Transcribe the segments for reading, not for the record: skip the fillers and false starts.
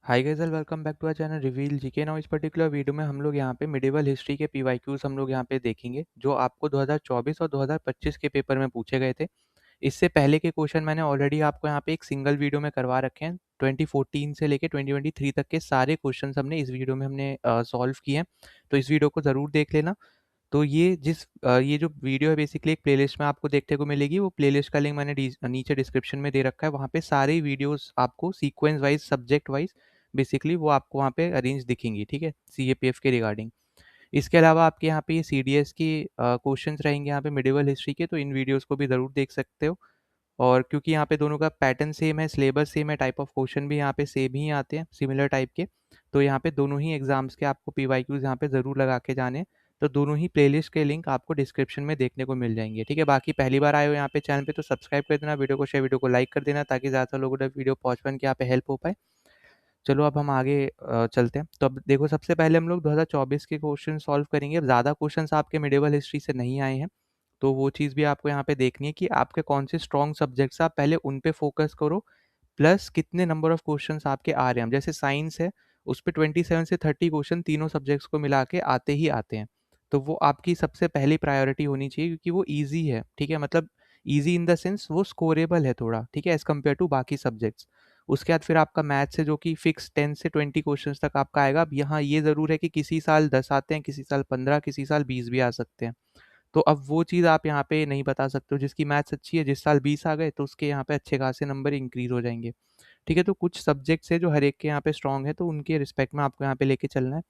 Hi guys welcome back to our channel reveal GK. Now इस particular video में हम लोग यहाँ पे मिडिवल हिस्ट्री के पीवाईक्यूज हम लोग यहाँ पे देखेंगे जो आपको 2024 और 2025 के पेपर में पूछे गए थे। इससे पहले के क्वेश्चन मैंने ऑलरेडी आपको यहाँ पे एक सिंगल वीडियो में करवा रखे हैं। 2014 से लेके 2023 तक के सारे क्वेश्चन हमने इस वीडियो में हमने सॉल्व किए हैं, तो इस वीडियो को ज़रूर देख लेना। तो ये जो वीडियो है बेसिकली एक प्लेलिस्ट में आपको देखने को मिलेगी। वो प्लेलिस्ट का लिंक मैंने नीचे डिस्क्रिप्शन में दे रखा है। वहाँ पे सारे वीडियोस आपको sequence wise subject wise basically वो आपको वहाँ पे अरेंज दिखेंगी, ठीक है, सीएपीएफ के रिगार्डिंग। इसके अलावा आपके यहाँ पे ये सीडीएस की क्वेश्चंस रहेंगे यहाँ पे मिडिवल हिस्ट्री के, तो इन वीडियोस को भी ज़रूर देख सकते हो। और क्योंकि यहाँ पे दोनों का पैटर्न सेम है, सिलेबस सेम है, टाइप ऑफ क्वेश्चन भी यहाँ पे सेम ही आते हैं, सिमिलर टाइप के, तो यहाँ पे दोनों ही एग्जाम्स के आपको पीवाईक्यूज यहाँ पे ज़रूर लगा के जाने हैं। तो दोनों ही प्लेलिस्ट के लिंक आपको डिस्क्रिप्शन में देखने को मिल जाएंगे, ठीक है। बाकी पहली बार आए हो यहाँ पे चैनल पे तो सब्सक्राइब कर देना, वीडियो को शेयर, वीडियो को लाइक कर देना, ताकि ज़्यादा लोगों तक वीडियो पहुँच पाए, यहाँ पे हेल्प हो पाए। चलो अब हम आगे चलते हैं। तो अब देखो, सबसे पहले हम लोग 2024 के क्वेश्चन सॉल्व करेंगे। अब ज़्यादा क्वेश्चंस आपके मिडिवल हिस्ट्री से नहीं आए हैं, तो वो चीज़ भी आपको यहाँ पे देखनी है कि आपके कौन से स्ट्रॉन्ग सब्जेक्ट्स हैं, आप पहले उन पे फोकस करो। प्लस कितने नंबर ऑफ क्वेश्चंस आपके आ रहे हैं। जैसे साइंस है, उस पे 27 से 30 क्वेश्चन तीनों सब्जेक्ट्स को मिला के आते ही आते हैं। तो वो आपकी सबसे पहली प्रायोरिटी होनी चाहिए, क्योंकि वो ईजी है, ठीक है। मतलब ईजी इन द सेंस वो स्कोरेबल है थोड़ा, ठीक है, एज़ कम्पेयर टू बाकी सब्जेक्ट्स। उसके बाद फिर आपका मैथ्स है, जो कि फिक्स 10 से 20 क्वेश्चंस तक आपका आएगा। अब यहाँ ये ज़रूर है कि किसी साल 10 आते हैं, किसी साल 15, किसी साल 20 भी आ सकते हैं। तो अब वो चीज़ आप यहाँ पे नहीं बता सकते हो। जिसकी मैथ्स अच्छी है, जिस साल 20 आ गए, तो उसके यहाँ पे अच्छे खासे नंबर इंक्रीज हो जाएंगे, ठीक है। तो कुछ सब्जेक्ट्स है जो हर एक के यहाँ पे स्ट्रॉन्ग है, तो उनके रिस्पेक्ट में आपको यहाँ पे लेके चलना है।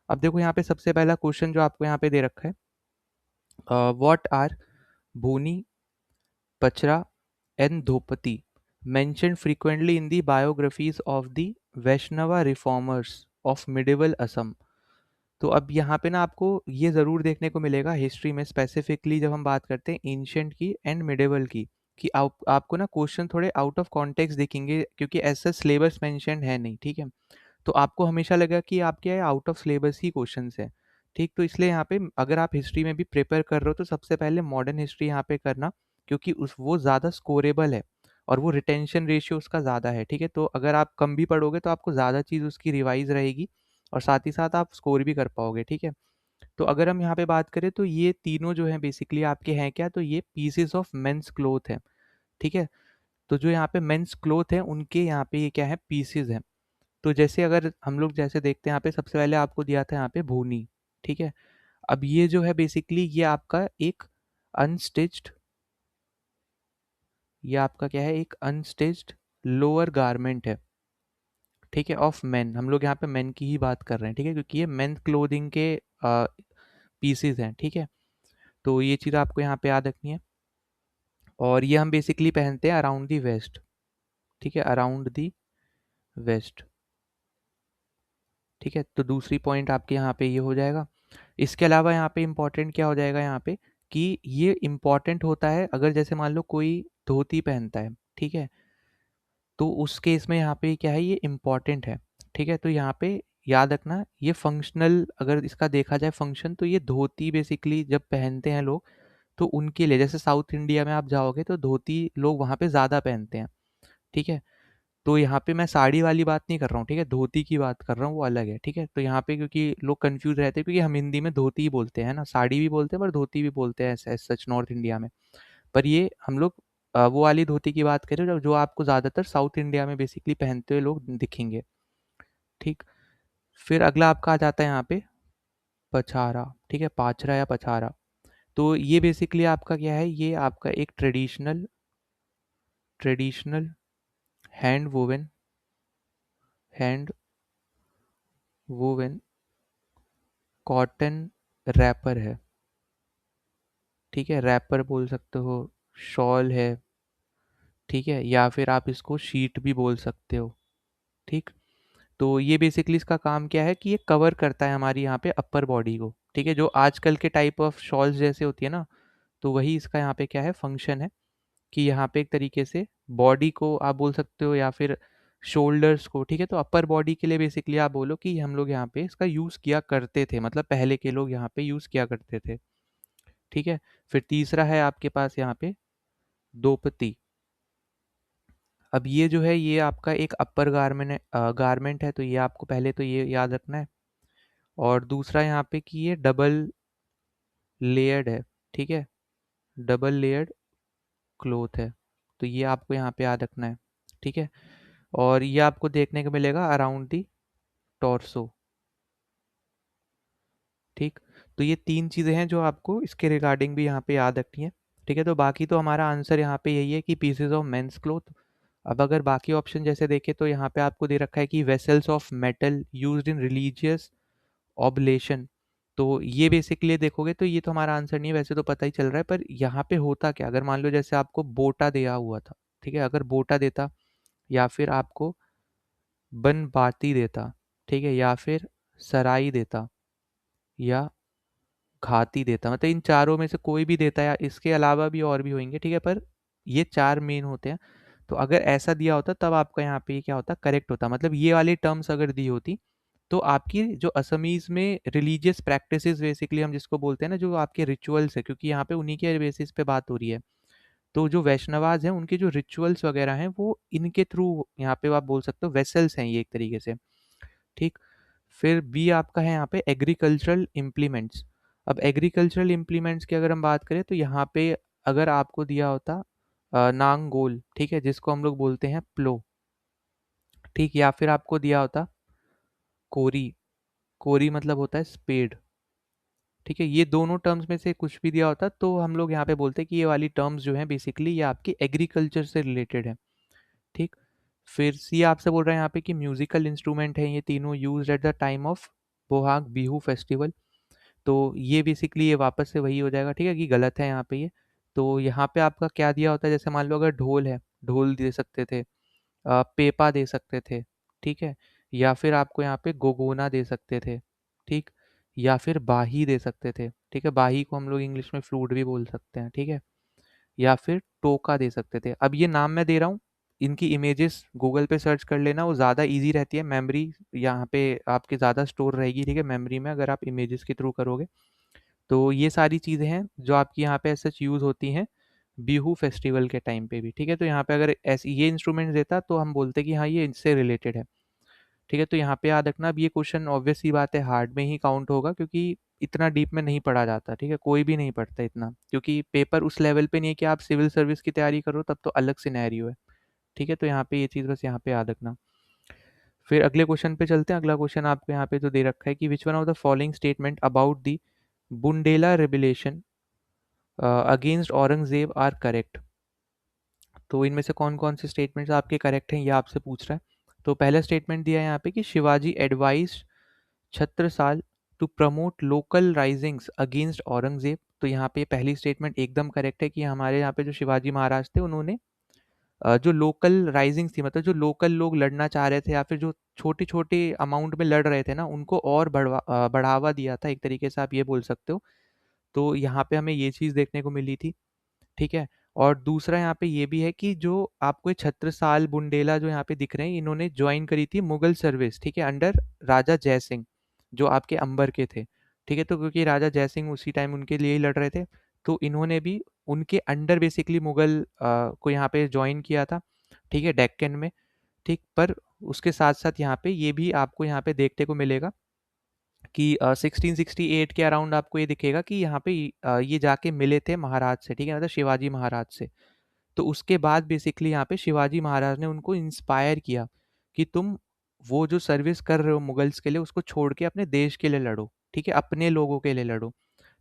अब देखो, यहाँ पे सबसे पहला क्वेश्चन जो आपको यहाँ पे दे रखा है, what are bhuni, pachra and dhopti mentioned frequently in the biographies of the Vaishnava reformers of medieval Assam. तो अब यहाँ पे ना आपको ये ज़रूर देखने को मिलेगा हिस्ट्री में, स्पेसिफिकली जब हम बात करते हैं एंशियंट की एंड मिडिवल की, कि आपको ना क्वेश्चन थोड़े आउट ऑफ कॉन्टेक्स्ट दिखेंगे, क्योंकि ऐसा सिलेबस मेंशन है नहीं, ठीक है। तो आपको हमेशा लगेगा कि आपके out of syllabus he questions है, ठीक। तो इसलिए यहाँ पे अगर आप हिस्ट्री में भी प्रिपेयर कर रहे हो, तो सबसे पहले मॉडर्न हिस्ट्री यहाँ पे करना, क्योंकि उस वो ज़्यादा स्कोरेबल है और वो रिटेंशन रेशियो उसका ज़्यादा है, ठीक है। तो अगर आप कम भी पढ़ोगे तो आपको ज़्यादा चीज़ उसकी रिवाइज रहेगी, और साथ ही साथ आप स्कोर भी कर पाओगे, ठीक है। तो अगर हम यहाँ पे बात करें, तो ये तीनों जो हैं बेसिकली आपके हैं क्या, तो ये पीसेस ऑफ मेंस क्लोथ है, ठीक है। तो जो यहाँ पे मेंस क्लोथ है, उनके यहाँ पे ये क्या है, पीसेस हैं। तो जैसे अगर हम लोग जैसे देखते हैं, यहाँ पे सबसे पहले आपको दिया था यहाँ पे भूनी, ठीक है। अब ये जो है बेसिकली ये आपका एक अनस्टिच्ड, ये आपका क्या है, एक अनस्टिच्ड लोअर गारमेंट है, ठीक है, ऑफ मेन। हम लोग यहाँ पे मेन की ही बात कर रहे हैं, ठीक है, क्योंकि ये मेन क्लोथिंग के पीसेस हैं, ठीक है। तो ये चीज़ आपको यहाँ पे याद रखनी है। और ये हम बेसिकली पहनते हैं अराउंड दी वेस्ट, ठीक है, अराउंड दी वेस्ट, ठीक है। तो दूसरी पॉइंट आपके यहाँ पे ये हो जाएगा। इसके अलावा यहाँ पे इम्पोर्टेंट क्या हो जाएगा यहाँ पे, कि ये इम्पोर्टेंट होता है अगर जैसे मान लो कोई धोती पहनता है, ठीक है, तो उस केस में यहाँ पे क्या है, ये इम्पोर्टेंट है, ठीक है। तो यहाँ पे याद रखना, ये फंक्शनल अगर इसका देखा जाए फंक्शन, तो ये धोती बेसिकली जब पहनते हैं लोग, तो उनके लिए, जैसे साउथ इंडिया में आप जाओगे तो धोती लोग वहाँ पे ज़्यादा पहनते हैं, ठीक है। तो यहाँ पे मैं साड़ी वाली बात नहीं कर रहा हूँ, ठीक है, धोती की बात कर रहा हूँ, वो अलग है, ठीक है। तो यहाँ पे क्योंकि लोग कंफ्यूज रहते हैं, क्योंकि हम हिंदी में धोती ही बोलते हैं ना, साड़ी भी बोलते हैं पर धोती भी बोलते हैं ऐसे सच नॉर्थ इंडिया में। पर ये हम लोग वो वाली धोती की बात करें जो आपको ज़्यादातर साउथ इंडिया में बेसिकली पहनते हुए लोग दिखेंगे, ठीक। फिर अगला आपका आ जाता है यहाँ पे पछारा, ठीक है, पाछरा या पछारा। तो ये बेसिकली आपका क्या है, ये आपका एक traditional hand woven hand woven cotton wrapper है, ठीक है, रैपर बोल सकते हो, शॉल है, ठीक है, या फिर आप इसको शीट भी बोल सकते हो, ठीक। तो ये बेसिकली इसका काम क्या है कि ये कवर करता है हमारी यहाँ पे अपर बॉडी को, ठीक है, जो आजकल के टाइप ऑफ शॉल्स जैसे होती है ना, तो वही इसका यहाँ पे क्या है, फंक्शन है, कि यहाँ पे एक तरीके से बॉडी को आप बोल सकते हो, या फिर शोल्डर्स को, ठीक है। तो अपर बॉडी के लिए बेसिकली आप बोलो कि हम लोग यहाँ पे इसका यूज़ किया करते थे, मतलब पहले के लोग यहाँ पे यूज़ किया करते थे, ठीक है। फिर तीसरा है आपके पास यहाँ पे दोपती। अब ये जो है ये आपका एक अपर गारमेंट है, तो ये आपको पहले तो ये याद रखना है। और दूसरा यहाँ पे कि ये डबल लेयर्ड है, ठीक है, डबल लेयर्ड क्लोथ है, तो ये आपको यहाँ पे याद रखना है, ठीक है। और ये आपको देखने को मिलेगा अराउंड दी टॉर्सो, ठीक। तो ये 3 चीज़ें हैं जो आपको इसके रिगार्डिंग भी यहाँ पे याद रखनी है, ठीक है। तो बाकी तो हमारा आंसर यहाँ पे यही है कि पीसेस ऑफ मेंस क्लॉथ। अब अगर बाकी ऑप्शन जैसे देखें तो यहाँ पे आपको दे रखा है कि vessels of metal used in religious oblation. तो ये बेसिकली देखोगे तो ये तो हमारा आंसर नहीं है, वैसे तो पता ही चल रहा है, पर यहाँ पे होता क्या, अगर मान लो जैसे आपको बोटा दिया हुआ था, ठीक है, अगर बोटा देता या फिर आपको बनबाती देता, ठीक है, या फिर सराई देता या घाती देता, मतलब इन चारों में से कोई भी देता, या इसके अलावा भी और भी होंगे, ठीक है, पर ये 4 मेन होते हैं। तो अगर ऐसा दिया होता तब आपका यहाँ पे क्या होता, करेक्ट होता, मतलब ये वाली टर्म्स अगर दी होती तो आपकी जो असमीज में रिलीजियस प्रैक्टिसेस बेसिकली हम जिसको बोलते हैं ना, जो आपके रिचुअल्स है, क्योंकि यहाँ पे उन्हीं के बेसिस पे बात हो रही है, तो जो वैष्णवाज हैं उनके जो रिचुअल्स वगैरह हैं वो इनके थ्रू यहाँ पे आप बोल सकते हो वेसल्स हैं ये एक तरीके से, ठीक। फिर बी आपका है यहाँ पे एग्रीकल्चरल इम्प्लीमेंट्स। अब एग्रीकल्चरल इम्प्लीमेंट्स की अगर हम बात करें तो यहाँ पे अगर आपको दिया होता नांगोल, ठीक है, जिसको हम लोग बोलते हैं प्लो, ठीक, या फिर आपको दिया होता कोरी, कोरी मतलब होता है स्पेड, ठीक है, ये दोनों टर्म्स में से कुछ भी दिया होता तो हम लोग यहाँ पे बोलते हैं कि ये वाली टर्म्स जो हैं बेसिकली ये आपकी एग्रीकल्चर से रिलेटेड है, ठीक। फिर सी आपसे बोल रहा है यहाँ पे कि म्यूजिकल इंस्ट्रूमेंट है ये तीनों used at the time of Bohag Bihu festival. तो ये बेसिकली ये वापस से वही हो जाएगा, ठीक है, कि गलत है यहाँ पे ये। तो यहाँ पे आपका क्या दिया होता है, जैसे मान लो अगर ढोल है, ढोल दे सकते थे, पेपा दे सकते थे, ठीक है, या फिर आपको यहाँ पे गोगोना दे सकते थे, ठीक, या फिर बाही दे सकते थे, ठीक है, बाही को हम लोग इंग्लिश में फ्लूट भी बोल सकते हैं, ठीक है, या फिर टोका दे सकते थे। अब ये नाम मैं दे रहा हूँ, इनकी इमेजेस गूगल पे सर्च कर लेना, वो ज़्यादा इजी रहती है, मेमोरी यहाँ पे आपकी ज़्यादा स्टोर रहेगी, ठीक है, मेमोरी में अगर आप इमेजेस के थ्रू करोगे। तो ये सारी चीज़ें हैं जो आपकी यहाँ पे सच यूज़ होती हैं बिहू फेस्टिवल के टाइम पे भी, ठीक है। तो यहाँ पे अगर ऐसी ये इंस्ट्रूमेंट देता तो हम बोलते कि हाँ ये इनसे रिलेटेड है, ठीक है। तो यहाँ पे याद रखना, अब ये क्वेश्चन ऑब्वियस सी बात है हार्ड में ही काउंट होगा, क्योंकि इतना डीप में नहीं पढ़ा जाता, ठीक है, कोई भी नहीं पढ़ता इतना, क्योंकि पेपर उस लेवल पे नहीं है कि आप सिविल सर्विस की तैयारी करो, तब तो अलग सिनेरियो है, ठीक है। तो यहाँ पे ये चीज़ बस यहाँ पे याद रखना। फिर अगले क्वेश्चन पे चलते हैं। अगला क्वेश्चन आपको यहाँ पे जो दे रखा है कि which one of the following statement about the Bundela rebellion against Aurangzeb are correct. तो इनमें से कौन कौन से स्टेटमेंट्स आपके करेक्ट हैं ये आपसे पूछ रहा है। तो पहला स्टेटमेंट दिया है यहाँ पे कि Shivaji advise Chhatrasal to promote local risings against Aurangzeb. तो यहाँ पे पहली स्टेटमेंट एकदम करेक्ट है कि हमारे यहाँ पे जो शिवाजी महाराज थे उन्होंने जो लोकल राइजिंग थी, मतलब जो लोकल लोग लड़ना चाह रहे थे या फिर जो छोटे छोटे अमाउंट में लड़ रहे थे ना, उनको और बढ़ावा दिया था, एक तरीके से आप ये बोल सकते हो। तो यहाँ पे हमें ये चीज़ देखने को मिली थी, ठीक है। और दूसरा यहाँ पे ये भी है कि जो आपको ये छत्रसाल बुंडेला जो यहाँ पे दिख रहे हैं, इन्होंने ज्वाइन करी थी मुगल सर्विस, ठीक है, अंडर राजा जय सिंह, जो आपके अंबर के थे, ठीक है। तो क्योंकि राजा जय सिंह उसी टाइम उनके लिए ही लड़ रहे थे, तो इन्होंने भी उनके अंडर बेसिकली मुगल को यहाँ पे ज्वाइन किया था, ठीक है, डेक्कन में, ठीक। पर उसके साथ साथ यहाँ पे ये भी आपको यहाँ पे देखने को मिलेगा कि 1668 के अराउंड आपको ये दिखेगा कि यहाँ पे ये जाके मिले थे महाराज से, ठीक है, मतलब शिवाजी महाराज से। तो उसके बाद बेसिकली यहाँ पे शिवाजी महाराज ने उनको इंस्पायर किया कि तुम वो जो सर्विस कर रहे हो मुगल्स के लिए उसको छोड़ के अपने देश के लिए लड़ो, ठीक है, अपने लोगों के लिए लड़ो।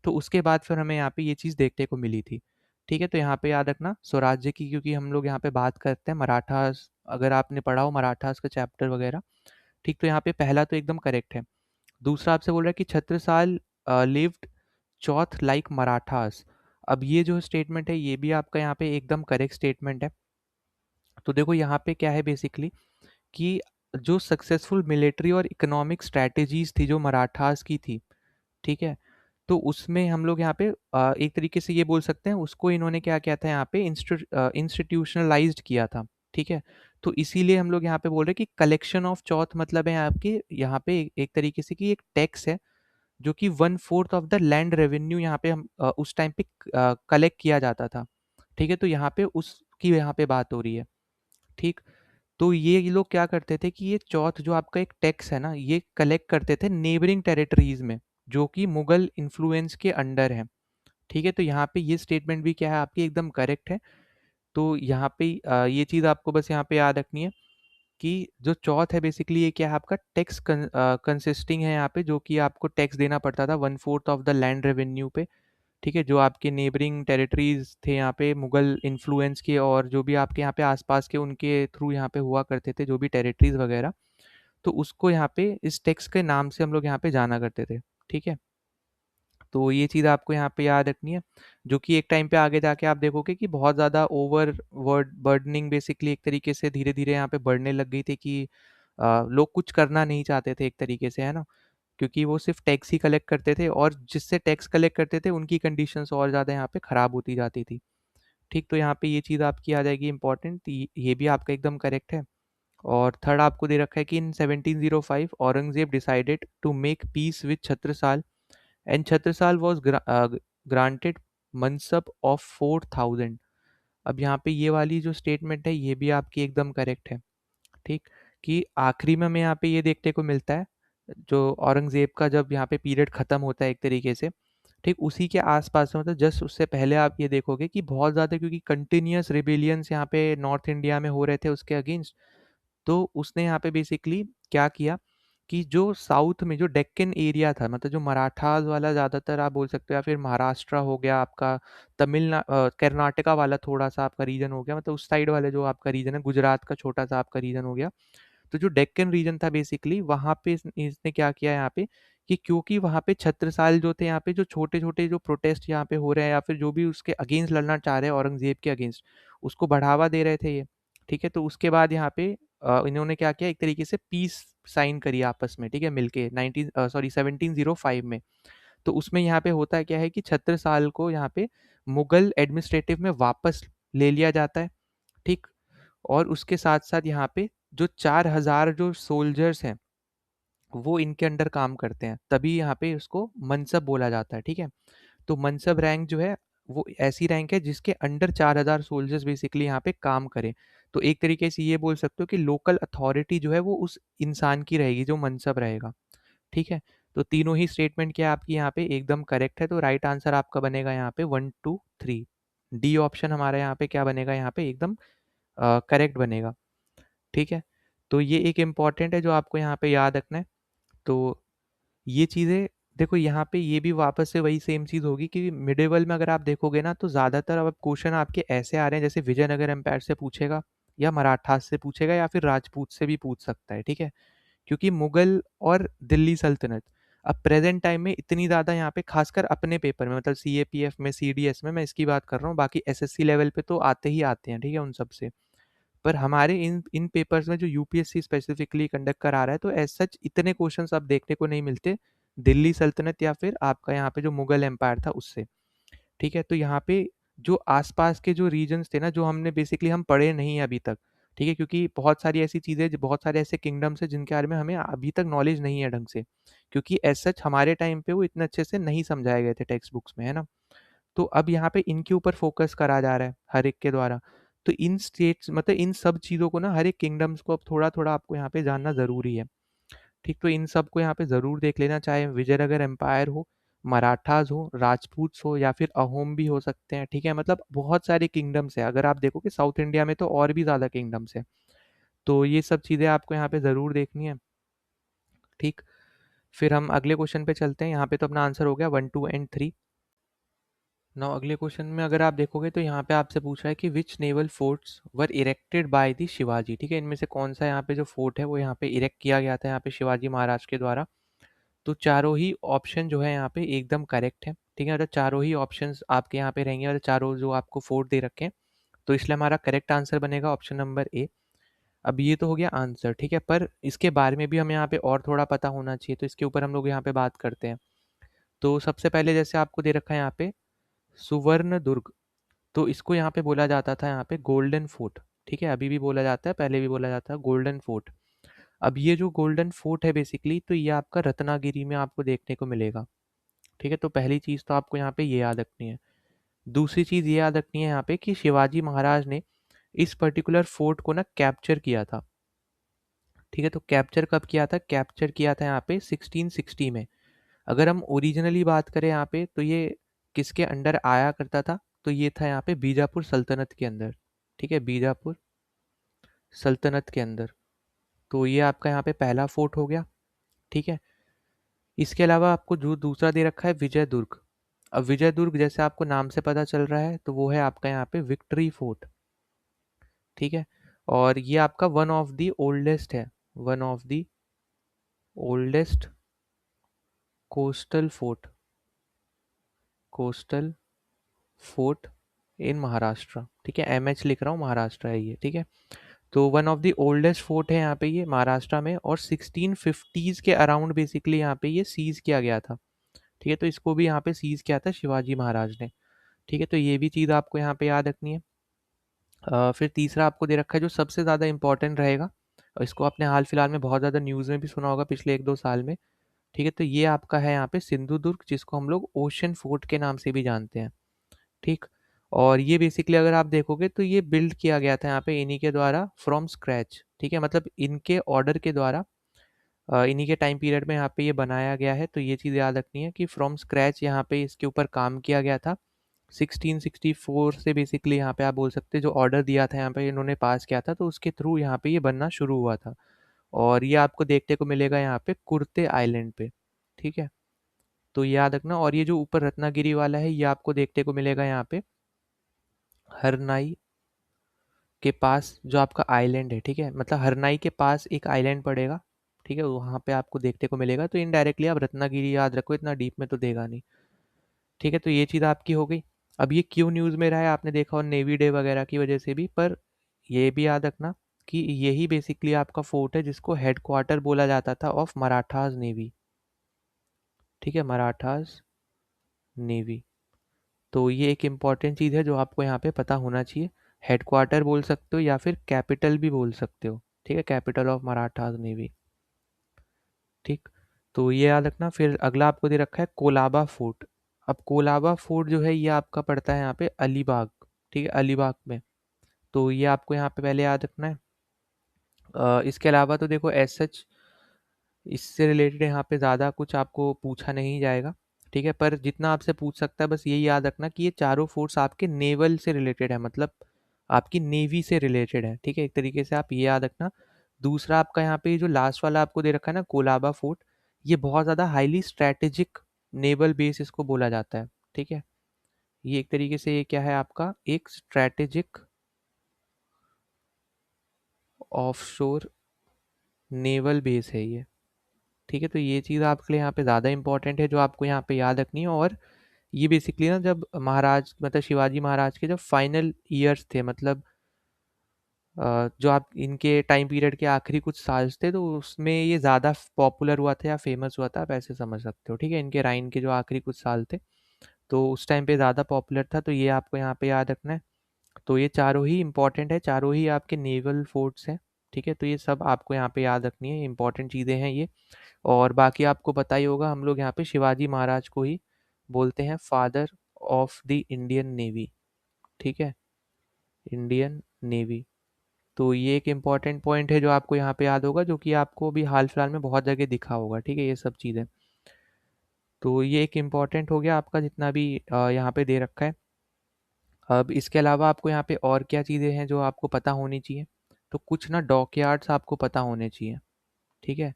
तो उसके बाद फिर हमें यहाँ पे ये चीज़ देखने को मिली थी, ठीक है। तो यहाँ पे याद रखना स्वराज्य की, क्योंकि हम लोग यहाँ पे बात करते हैं मराठास, अगर आपने पढ़ा हो मराठास का चैप्टर वगैरह, ठीक। तो यहाँ पे पहला तो एकदम करेक्ट है। दूसरा आपसे बोल रहा है कि छत्रसाल लिव्ड चौथ लाइक मराठास। अब ये जो स्टेटमेंट है ये भी आपका यहाँ पे एकदम करेक्ट स्टेटमेंट है। तो देखो यहाँ पे क्या है बेसिकली कि जो सक्सेसफुल मिलिट्री और इकोनॉमिक स्ट्रैटेजीज थी जो मराठास की थी, ठीक है, तो उसमें हम लोग यहाँ पे एक तरीके से ये बोल सकते हैं उसको इन्होंने क्या किया था यहाँ पे इंस्टीट्यूशनलाइज्ड किया था, ठीक है। तो इसीलिए हम लोग यहाँ पे बोल रहे हैं कि कलेक्शन ऑफ चौथ मतलब है आपके यहाँ पे एक तरीके से कि एक टैक्स है जो कि 1/4 ऑफ द लैंड रेवेन्यू यहाँ पे हम उस टाइम पे कलेक्ट किया जाता था, ठीक है। तो यहाँ पे उसकी यहाँ पे बात हो रही है, ठीक। तो ये लोग क्या करते थे कि ये चौथ जो आपका एक टैक्स है ना, ये कलेक्ट करते थे नेबरिंग टेरिटरीज में, जो कि मुगल इन्फ्लुएंस के अंडर है। ठीक है, तो यहाँ पे ये स्टेटमेंट भी क्या है आपकी एकदम करेक्ट है। तो यहाँ पे ये चीज़ आपको बस यहाँ पे याद रखनी है कि जो चौथ है बेसिकली ये क्या है आपका टैक्स कंसिस्टिंग है यहाँ पे, जो कि आपको टैक्स देना पड़ता था 1/4 ऑफ द लैंड रेवेन्यू पे। ठीक है, जो आपके नेबरिंग टेरिटरीज थे यहाँ पे मुगल इन्फ्लुएंस के, और जो भी आपके यहाँ पे आसपास के उनके थ्रू यहाँ पे हुआ करते थे जो भी टेरिटरीज वगैरह, तो उसको यहाँ पे इस टैक्स के नाम से हम लोग यहाँ पे जाना करते थे। ठीक है, तो ये चीज़ आपको यहाँ पे याद रखनी है, जो कि एक टाइम पे आगे जाके आप देखोगे कि बहुत ज़्यादा ओवर बर्डनिंग बेसिकली एक तरीके से धीरे धीरे यहाँ पे बढ़ने लग गई थी कि लोग कुछ करना नहीं चाहते थे एक तरीके से, है ना, क्योंकि वो सिर्फ टैक्स ही कलेक्ट करते थे, और जिससे टैक्स कलेक्ट करते थे उनकी कंडीशंस और ज़्यादा यहाँ पे ख़राब होती जाती थी। ठीक, तो यहाँ पे ये चीज़ आपकी आ जाएगी इंपॉर्टेंट, ये भी आपका एकदम करेक्ट है। और थर्ड आपको दे रखा है कि in 1705 Aurangzeb decided to make peace with Chhatrasal, and Chhatrasal was granted mansab of 4000। अब यहाँ पे ये वाली जो स्टेटमेंट है ये भी आपकी एकदम करेक्ट है। ठीक, कि आखिरी में हमें यहाँ पे ये देखने को मिलता है, जो औरंगजेब का जब यहाँ पे पीरियड खत्म होता है एक तरीके से, ठीक उसी के आसपास में, मतलब जस्ट उससे पहले आप ये देखोगे कि बहुत ज़्यादा, क्योंकि कंटिन्यूअस रिबेलियंस यहाँ पे नॉर्थ इंडिया में हो रहे थे उसके अगेंस्ट, तो उसने यहाँ पे बेसिकली क्या किया कि जो साउथ में जो डेक्कन एरिया था, मतलब जो मराठास वाला ज़्यादातर आप बोल सकते हो, या फिर महाराष्ट्र हो गया आपका, कर्नाटका वाला थोड़ा सा आपका रीजन हो गया, मतलब उस साइड वाले जो आपका रीजन है, गुजरात का छोटा सा आपका रीजन हो गया, तो जो डेक्कन रीजन था बेसिकली वहाँ पे इसने क्या किया यहाँ पे कि क्योंकि वहाँ पे छत्रसाल जो थे यहाँ पे, जो छोटे छोटे जो प्रोटेस्ट यहाँ पे हो रहे हैं या फिर जो भी उसके अगेंस्ट लड़ना चाह रहे हैं औरंगजेब के अगेंस्ट, उसको बढ़ावा दे रहे थे ये। ठीक है, तो उसके बाद यहाँ पे इन्होंने क्या किया, एक तरीके से पीस साइन करी आपस में, ठीक है, मिलके 1705 में। तो उसमें यहाँ पे होता है क्या है कि छत्रसाल को यहाँ पे मुगल एडमिनिस्ट्रेटिव में वापस ले लिया जाता है। ठीक, और उसके साथ साथ यहाँ पे जो 4000 जो सोल्जर्स हैं वो इनके अंडर काम करते हैं, तभी यहाँ पे उसको मनसब बोला जाता है। ठीक है, तो मनसब रैंक जो है वो ऐसी रैंक है जिसके अंडर 4000 सोल्जर्स बेसिकली यहाँ पे काम करें। तो एक तरीके से ये बोल सकते हो कि लोकल अथॉरिटी जो है वो उस इंसान की रहेगी जो मनसब रहेगा। ठीक है, तो तीनों ही स्टेटमेंट क्या आपकी यहाँ पे एकदम करेक्ट है, तो राइट आंसर आपका बनेगा यहाँ पे 1 2 3, डी ऑप्शन हमारा यहाँ पे क्या बनेगा, यहाँ पे एकदम करेक्ट बनेगा। ठीक है, तो ये एक इम्पॉर्टेंट है जो आपको यहाँ पे याद रखना है। तो ये चीज़ें देखो, यहाँ पे ये भी वापस से वही सेम चीज़ होगी कि मिडेवल में अगर आप देखोगे ना, तो ज़्यादातर अब क्वेश्चन आपके ऐसे आ रहे हैं जैसे विजयनगर एम्पायर से पूछेगा, या मराठास से पूछेगा, या फिर राजपूत से भी पूछ सकता है। ठीक है, क्योंकि मुगल और दिल्ली सल्तनत अब प्रेजेंट टाइम में इतनी ज़्यादा यहाँ पे, खासकर अपने पेपर में, मतलब CAPF में, CDS में, मैं इसकी बात कर रहा हूँ, बाकी SSC लेवल पे तो आते ही आते हैं, ठीक है, उन सब से। पर हमारे इन इन पेपर्स में जो यूपीएससी स्पेसिफिकली कंडक्ट करा रहा है, तो एज सच इतने क्वेश्चंस अब देखने को नहीं मिलते दिल्ली सल्तनत या फिर आपका यहाँ पे जो मुगल एम्पायर था उससे। ठीक है, तो यहाँ पे जो आसपास के जो रीजन्स थे ना, जो हमने बेसिकली हम पढ़े नहीं है अभी तक, ठीक है, क्योंकि बहुत सारी ऐसी चीज़ें, बहुत सारे ऐसे किंगडम्स हैं जिनके बारे में हमें अभी तक नॉलेज नहीं है ढंग से, क्योंकि एज सच हमारे टाइम पे वो इतने अच्छे से नहीं समझाए गए थे टेक्स्ट बुक्स में, है ना। तो अब यहाँ पे इनके ऊपर फोकस करा जा रहा है हर एक के द्वारा। तो इन स्टेट्स, मतलब इन सब चीज़ों को ना, हर एक किंगडम्स को अब थोड़ा थोड़ा आपको यहाँ पे जानना ज़रूरी है। ठीक, तो इन सब को यहाँ पे ज़रूर देख लेना, चाहे विजयनगर एम्पायर हो, मराठास हो, राजपूत्स हो, या फिर अहोम भी हो सकते हैं। ठीक है, मतलब बहुत सारे किंगडम्स है, अगर आप देखोगे साउथ इंडिया में तो और भी ज़्यादा किंगडम्स है। तो ये सब चीज़ें आपको यहाँ पे ज़रूर देखनी है। ठीक, फिर हम अगले क्वेश्चन पे चलते हैं। यहाँ पे तो अपना आंसर हो गया 1 2 एंड 3। नाउ अगले क्वेश्चन में अगर आप देखोगे तो यहाँ पे आपसे पूछ रहा है कि which naval forts were erected by the Shivaji. ठीक है, इनमें से कौन सा यहाँ पे जो फोर्ट है वो यहाँ पे इरेक्ट किया गया था यहाँ पे शिवाजी महाराज के द्वारा। तो चारों ही ऑप्शन जो है यहाँ पे एकदम करेक्ट है। ठीक है, मतलब चारों ही ऑप्शंस आपके यहाँ पे रहेंगे, मतलब चारों जो आपको फोर्ट दे रखे हैं, तो इसलिए हमारा करेक्ट आंसर बनेगा ऑप्शन नंबर ए। अब ये तो हो गया आंसर, ठीक है, पर इसके बारे में भी हमें यहाँ पे और थोड़ा पता होना चाहिए, तो इसके ऊपर हम लोग यहाँ पे बात करते हैं। तो सबसे पहले जैसे आपको दे रखा है यहाँ पे सुवर्ण दुर्ग, तो इसको यहाँ पे बोला जाता था यहाँ पे गोल्डन फोर्ट। ठीक है, अभी भी बोला जाता है, पहले भी बोला जाता है गोल्डन फोर्ट। अब ये जो गोल्डन फोर्ट है बेसिकली, तो ये आपका रत्नागिरी में आपको देखने को मिलेगा। ठीक है, तो पहली चीज़ तो आपको यहाँ पे ये याद रखनी है। दूसरी चीज़ ये याद रखनी है यहाँ पे कि शिवाजी महाराज ने इस पर्टिकुलर फोर्ट को ना कैप्चर किया था। ठीक है, तो कैप्चर कब किया था? कैप्चर किया था यहाँ पे 1660 में। अगर हम ओरिजिनली बात करें यहाँ पे, तो ये किसके अंडर आया करता था? तो ये था यहाँ पे बीजापुर सल्तनत के अंदर। ठीक है, बीजापुर सल्तनत के अंदर। तो ये आपका यहाँ पे पहला फोर्ट हो गया। ठीक है, इसके अलावा आपको जो दूसरा दे रखा है विजय दुर्ग। अब विजय दुर्ग जैसे आपको नाम से पता चल रहा है, तो वो है आपका यहाँ पे विक्ट्री फोर्ट। ठीक है, और ये आपका वन ऑफ द ओल्डेस्ट है, one of the oldest coastal fort, coastal fort in Maharashtra. ठीक है, एमएच लिख रहा हूँ, महाराष्ट्र है ये। ठीक है, तो one of the oldest fort है यहाँ पे ये महाराष्ट्र में, और 1650s के अराउंड बेसिकली यहाँ पे ये सीज किया गया था। ठीक है, तो इसको भी यहाँ पे सीज किया था शिवाजी महाराज ने। ठीक है, तो ये भी चीज़ आपको यहाँ पे याद रखनी है। फिर तीसरा आपको दे रखा है जो सबसे ज़्यादा इंपॉर्टेंट रहेगा, और इसको आपने हाल फिलहाल में बहुत ज़्यादा न्यूज़ में भी सुना होगा पिछले 1-2 साल में। ठीक है, तो ये आपका है यहाँ पे सिंधु दुर्ग, जिसको हम लोग ओशन फोर्ट के नाम से भी जानते हैं। ठीक, और ये बेसिकली अगर आप देखोगे तो ये बिल्ड किया गया था यहाँ पे इन्हीं के द्वारा फ्रॉम स्क्रैच। ठीक है, मतलब इनके ऑर्डर के द्वारा इन्हीं के टाइम पीरियड में यहाँ पे ये बनाया गया है। तो ये चीज़ याद रखनी है कि फ्रॉम स्क्रैच यहाँ पे इसके ऊपर काम किया गया था। 1664 से बेसिकली यहाँ पे आप बोल सकते हैं जो ऑर्डर दिया था यहाँ पे इन्होंने पास किया था, तो उसके थ्रू यहाँ पे ये बनना शुरू हुआ था। और ये आपको देखने को मिलेगा यहाँ पे कुर्ते आइलैंड पे। ठीक है, तो याद रखना। और ये जो ऊपर रत्नागिरी वाला है, ये आपको देखने को मिलेगा यहाँ पे हरनाई के पास जो आपका आइलैंड है। ठीक है, मतलब हरनाई के पास एक आइलैंड पड़ेगा। ठीक है, वहाँ पे आपको देखने को मिलेगा। तो इनडायरेक्टली आप रत्नागिरी याद रखो, इतना डीप में तो देगा नहीं। ठीक है, तो ये चीज़ आपकी हो गई। अब ये क्यों न्यूज़ में रहा है आपने देखा, और नेवी डे वगैरह की वजह से भी, पर ये भी याद रखना कि यही बेसिकली आपका फोर्ट है जिसको हेडक्वार्टर बोला जाता था ऑफ मराठाज नेवी। ठीक है, मराठाज नेवी। तो ये एक इम्पॉर्टेंट चीज़ है जो आपको यहाँ पे पता होना चाहिए। हेडक्वार्टर बोल सकते हो या फिर कैपिटल भी बोल सकते हो। ठीक है, कैपिटल ऑफ मराठाज नेवी। ठीक, तो ये याद रखना। फिर अगला आपको दे रखा है कोलाबा फोर्ट। अब कोलाबा फोर्ट जो है ये आपका पड़ता है यहाँ पे अलीबाग। ठीक है, अलीबाग में। तो ये आपको यहाँ पे पहले याद रखना है। इसके अलावा तो देखो एज सच इससे रिलेटेड यहाँ पे ज़्यादा कुछ आपको पूछा नहीं जाएगा। ठीक है, पर जितना आपसे पूछ सकता है बस यही याद रखना कि ये चारों फोर्स आपके नेवल से रिलेटेड है, मतलब आपकी नेवी से रिलेटेड है। ठीक है, एक तरीके से आप ये याद रखना। दूसरा आपका यहाँ पे जो लास्ट वाला आपको दे रखा है ना कोलाबा फोर्ट, ये बहुत ज़्यादा हाईली स्ट्रैटेजिक नेवल बेस इसको बोला जाता है। ठीक है, ये एक तरीके से ये क्या है आपका एक स्ट्रैटेजिक ऑफशोर नेवल बेस है ये। ठीक है, तो ये चीज़ आपके लिए यहाँ पे ज़्यादा इंपॉर्टेंट है जो आपको यहाँ पे याद रखनी है। और ये बेसिकली ना जब महाराज मतलब शिवाजी महाराज के जब फाइनल ईयर्स थे, मतलब जो आप इनके टाइम पीरियड के आखिरी कुछ साल थे, तो उसमें ये ज़्यादा पॉपुलर हुआ था या फेमस हुआ था, आप ऐसे समझ सकते हो। ठीक है, इनके राइन के जो आखिरी कुछ साल थे, तो उस टाइम पे ज़्यादा पॉपुलर था। तो ये आपको यहाँ पे याद रखना है। तो ये चारों ही इंपॉर्टेंट है, चारों ही आपके नेवल फोर्ट्स हैं। ठीक है, तो ये सब आपको यहाँ पे याद रखनी है, इंपॉर्टेंट चीज़ें हैं ये। और बाकी आपको पता ही होगा, हम लोग यहाँ पे शिवाजी महाराज को ही बोलते हैं father of the Indian navy. ठीक है, इंडियन नेवी। तो ये एक इम्पॉर्टेंट पॉइंट है जो आपको यहाँ पे याद होगा, जो कि आपको भी हाल फिलहाल में बहुत जगह दिखा होगा। ठीक है, ये सब चीज़ें। तो ये एक इम्पॉर्टेंट हो गया आपका जितना भी यहाँ पे दे रखा है। अब इसके अलावा आपको यहाँ पे और क्या चीज़ें हैं जो आपको पता होनी चाहिए? तो कुछ ना डॉकयार्ड्स आपको पता होने चाहिए। ठीक है,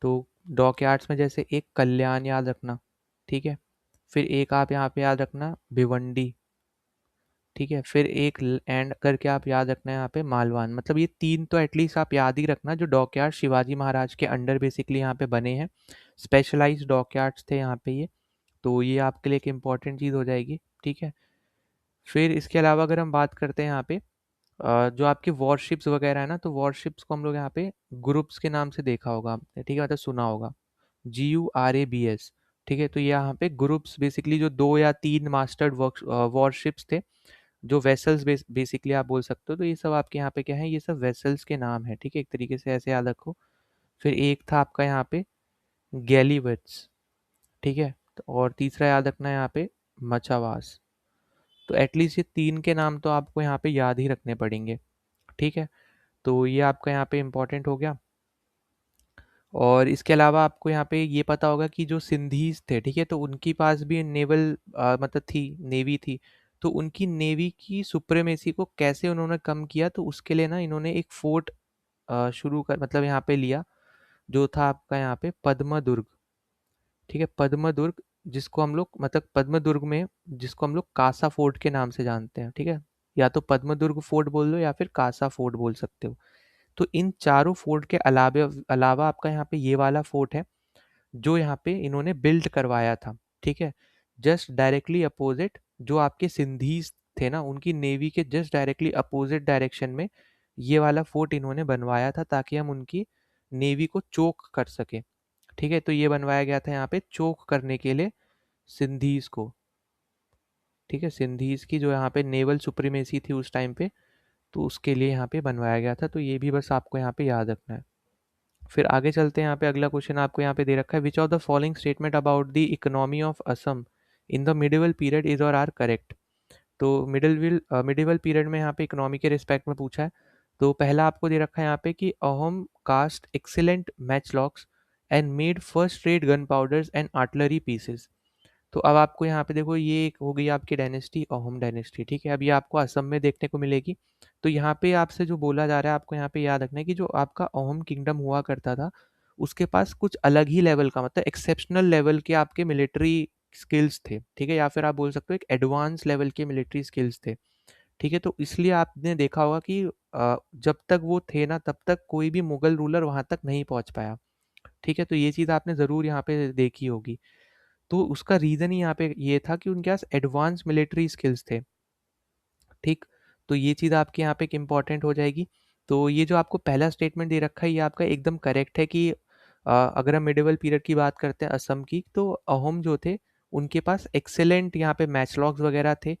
तो डॉकयार्ड्स में जैसे एक कल्याण याद रखना। ठीक है, फिर एक आप यहाँ पे याद रखना भिवंडी। ठीक है, फिर एक एंड करके आप याद रखना है यहाँ पे मालवान। मतलब ये 3 तो एटलीस्ट आप याद ही रखना जो डॉकयार्ड शिवाजी महाराज के अंडर बेसिकली यहाँ पे बने हैं। स्पेशलाइज्ड डॉकयार्ड्स थे यहाँ पे ये। तो ये आपके लिए एक इम्पॉर्टेंट चीज़ हो जाएगी। ठीक है, फिर इसके अलावा अगर हम बात करते हैं यहाँ पे जो आपके वॉरशिप्स वगैरह है ना, तो वॉरशिप्स को हम लोग यहाँ पे ग्रुप्स के नाम से देखा होगा आपने। ठीक है, मतलब सुना होगा GURABS। ठीक है, तो यहाँ पे ग्रुप्स बेसिकली जो 2 या 3 मास्टर्ड वॉरशिप्स थे, जो वेसल्स बेसिकली आप बोल सकते हो। तो ये सब आपके यहाँ पे क्या है, ये सब वेसल्स के नाम है। ठीक है, एक तरीके से ऐसे याद रखो। फिर एक था आपका यहाँ पे गैलीवेट्स। ठीक है, और तीसरा याद रखना है यहाँ पे मचावास। तो एटलीस्ट ये 3 के नाम तो आपको यहाँ पे याद ही रखने पड़ेंगे, ठीक है? तो ये आपका यहाँ पे इम्पोर्टेंट हो गया। और इसके अलावा आपको यहाँ पे ये पता होगा कि जो सिंधीज़ थे, ठीक है? तो उनके पास भी नेवल मतलब थी, नेवी थी। तो उनकी नेवी की सुप्रीमेसी को कैसे उन्होंने कम किया, तो उसके लिए ना इन्होंने एक फोर्ट शुरू कर मतलब यहाँ पे लिया, जो था आपका यहाँ पे पद्म दुर्ग, ठीक है? पद्म दुर्ग, जिसको हम लोग मतलब पद्म दुर्ग में जिसको हम लोग कासा फोर्ट के नाम से जानते हैं, ठीक है? या तो पद्म दुर्ग फोर्ट बोल लो या फिर कासा फोर्ट बोल सकते हो। तो इन चारों फोर्ट के अलावा अलावा आपका यहाँ पे ये वाला फोर्ट है, जो यहाँ पे इन्होंने बिल्ड करवाया था, ठीक है? जस्ट डायरेक्टली अपोजिट जो आपके सिंधीज थे ना, उनकी नेवी के जस्ट डायरेक्टली अपोजिट डायरेक्शन में ये वाला फोर्ट इन्होंने बनवाया था, ताकि हम उनकी नेवी को चोक कर सके, ठीक है? तो ये बनवाया गया था यहाँ पे चोक करने के लिए सिंधीज को, ठीक है? सिंधीज की जो यहाँ पे नेवल सुप्रीमेसी थी उस टाइम पे, तो उसके लिए यहाँ पे बनवाया गया था। तो ये भी बस आपको यहाँ पे याद रखना है। फिर आगे चलते हैं, यहाँ पे अगला क्वेश्चन आपको यहाँ पे दे रखा है, which of the following statement about the economy of Assam in the medieval period is और आर करेक्ट। तो मिडिवल पीरियड में यहाँ पे इकोनॉमी के रिस्पेक्ट में पूछा है। तो पहला आपको दे रखा है यहाँ पे कि Ahom cast excellent matchlocks and made first rate gunpowders and artillery pieces. तो अब आपको यहाँ पे देखो, ये एक हो गई आपकी डायनेस्टी, अहोम डायनेस्टी, ठीक है? अब ये आपको असम में देखने को मिलेगी। तो यहाँ पे आपसे जो बोला जा रहा है, आपको यहाँ पे याद रखना है कि जो आपका अहोम किंगडम हुआ करता था, उसके पास कुछ अलग ही लेवल का मतलब एक्सेप्शनल लेवल के आपके मिलिट्री स्किल्स थे, ठीक है? या फिर आप बोल सकते हो एक एडवांस लेवल के मिलिट्री स्किल्स थे, ठीक है? तो इसलिए आपने देखा होगा कि जब तक वो थे ना, तब तक कोई भी मुगल रूलर वहां तक नहीं पहुंच पाया, ठीक है? तो ये चीज़ आपने ज़रूर यहाँ पे देखी होगी। तो उसका रीज़न ही यहाँ पे ये था कि उनके पास एडवांस मिलिट्री स्किल्स थे, ठीक? तो ये चीज़ आपके यहाँ पे एक इम्पॉर्टेंट हो जाएगी। तो ये जो आपको पहला स्टेटमेंट दे रखा है, ये आपका एकदम करेक्ट है कि अगर हम मिडिवल पीरियड की बात करते हैं असम की, तो अहोम जो थे, उनके पास एक्सेलेंट यहाँ पे मैचलॉक्स वगैरह थे।